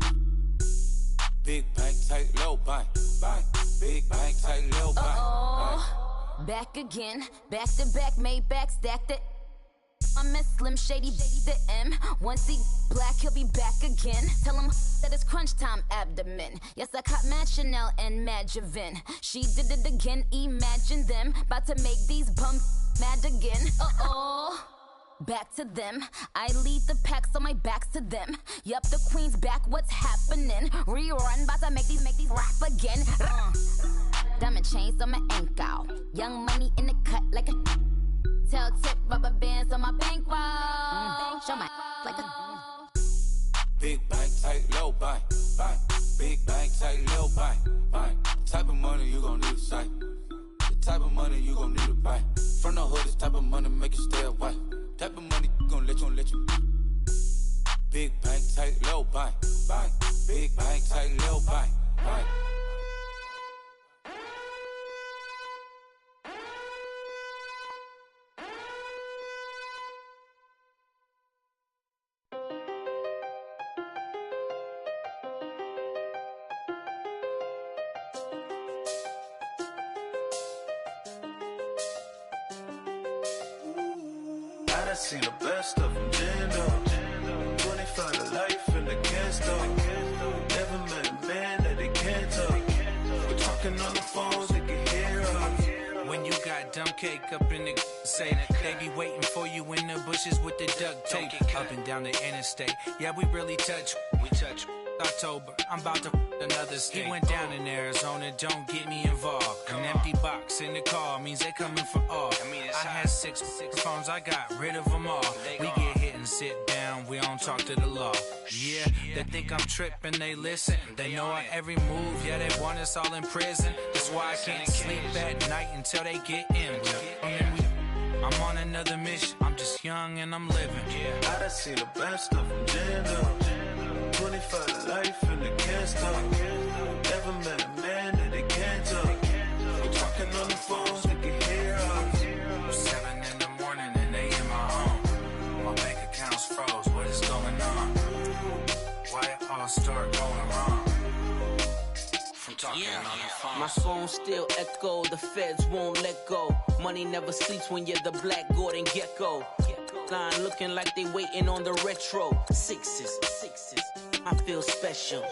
Speaker 12: Big bank, tight, low bank, bank. Big bank, tight, low bank, bank.
Speaker 19: Back again, back to back, made back, stacked it. I miss Slim Shady, the M. Once he black, he'll be back again. Tell him that it's crunch time abdomen. Yes, I caught Mad Chanel and Mad Javin. She did it again, imagine them. About to make these bums mad again. Back to them. I lead the pack, so my back's to them. Yup, the queen's back, what's happening? Rerun, about to make these rap again. Diamond chains on my ankle. Young money in the cut like a tail tip, rubber bands on my bankroll. Show my like a
Speaker 12: Big bank, tight, low bank, bank. Big bank, tight, low bank, bank. Type of money you gon' need to sight. The type of money you gon' need to buy. From the hood, this type of money make you stay away. Type of money gon' let you. Big bank, tight, low bank, bank. Big bank, tight, low bank, bank.
Speaker 20: done seen the best of them, jammed up. 25 to life and they can't stop. Never met a man that they can't talk. We're talking on the phones, they can hear us.
Speaker 21: When you got dumb cake up in the say that they be waiting for you in the bushes with the duct tape up and down the interstate. Yeah, we really touch. We touch. October, I'm about to another state. He went down in Arizona, don't get me involved. An empty box in the car means they coming for all. I had six phones, I got rid of them all. We get hit and sit down, we don't talk to the law. Yeah, they think I'm tripping, they listen. They know our every move, yeah, they want us all in prison. That's why I can't sleep at night until they get in. I'm on another mission, I'm just young and I'm living.
Speaker 20: I done seen the best of them, jammed up. 25 to life and they can't stop. Never met a man that they can't talk. We're talking on the phones, they can hear us.
Speaker 21: 7 in the morning and they in my home. My bank account's froze, what is going on? Why it all start going wrong? From talking on the phone.
Speaker 22: My phone still echo, the feds won't let go. Money never sleeps when you're the black Gordon Gecko. Line looking like they waiting on the retro. Sixes, I feel special.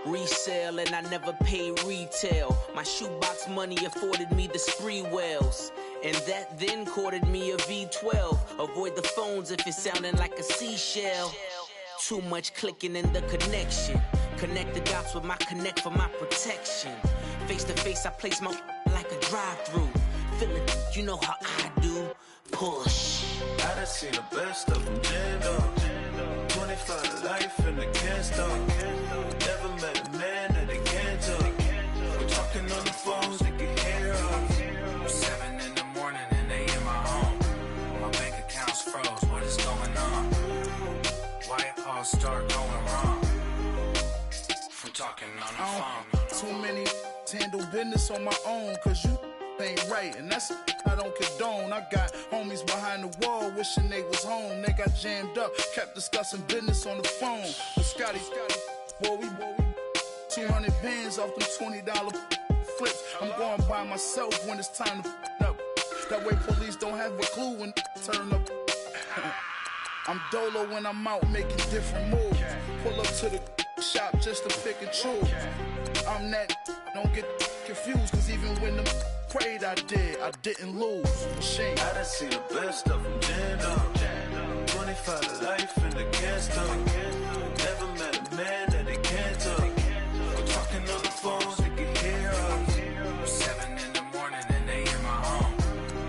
Speaker 22: Resale and I never pay retail. My shoebox money afforded me the spree wells. And that then courted me a V12. Avoid the phones if it's sounding like a seashell. Too much clicking in the connection. Connect the dots with my connect for my protection. Face to face I place my like a drive-through. Feel it, you know how I do. Push.
Speaker 20: I done seen the best of them, jammed up. 25 to life and they can't stop. Never met a man that they can't talk. We're talking on the phones, they can hear us.
Speaker 21: 7 in the morning and they in my home. My bank account's froze, what is going on? Why it all start going wrong? From talking on the phone.
Speaker 23: Too many handle business on my own, cause you ain't right, and that's I don't condone. I got homies behind the wall wishing they was home. They got jammed up, kept discussing business on the phone. But Scotty, boy, we 200 bands off them $20 flips. I'm going by myself when it's time to up. That way police don't have a clue when turn up. I'm dolo when I'm out making different moves. Pull up to the shop just to pick and choose. I'm that, don't get confused, cause even when them prayed I didn't lose. Shame.
Speaker 20: I done seen the best of them, jammed up. 25 to life and they can't stop. Never met a man that they can't talk. We're talking on the phones, they can hear us.
Speaker 21: 7 in the morning and they in my home.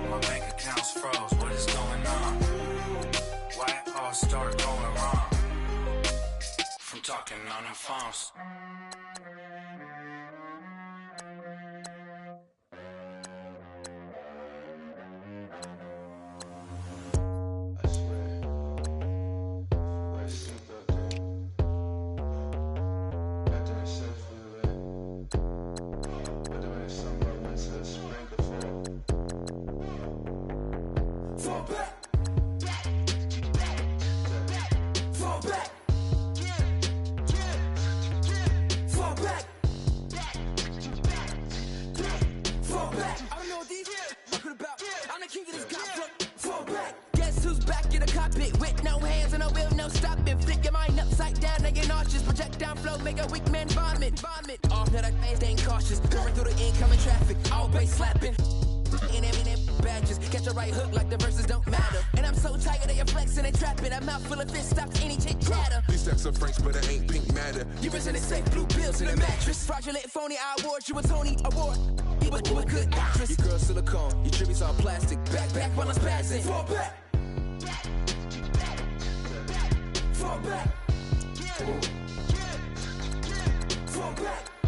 Speaker 21: My bank account's froze, what is going on? Why it all start going wrong? From talking on the phones.
Speaker 22: Fraudulent, phony, I award you a Tony Award. You a good actress. Your girl silicone, your tributes all plastic. Back while I'm spazzing. Fall back. Fall back. Fall back.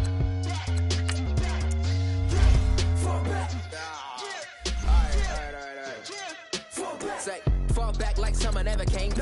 Speaker 22: Fall back. Alright. Fall back. Say, fall back like summer never came.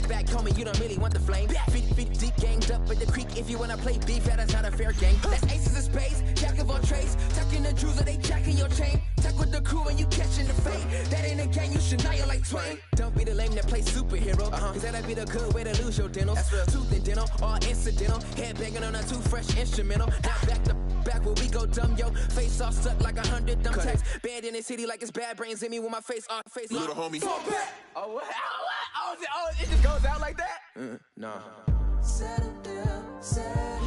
Speaker 22: Back, homie, you don't really want the flame. Feet deep, ganged up at the creek. If you wanna play beef, that is not a fair game. That's aces of spades, jack of all trades. Tucking the jewels, or they jacking your chain. Tuck with the crew and you catching the fade. That ain't a game, you should know you like Twain. Don't be the lame that plays superhero. Cause that'd be the good way to lose your dentals. Tooth and dental, all incidental. Head banging on a too fresh instrumental. Now back to back where we go dumb, yo. Face all stuck like 100 dumb tacks. Bad in the city like it's bad brains in me with my face on face.
Speaker 24: Little homie.
Speaker 22: Fall back. Oh, wow.
Speaker 14: Oh, it just goes out like that?
Speaker 12: Nah.
Speaker 6: Settle down, settle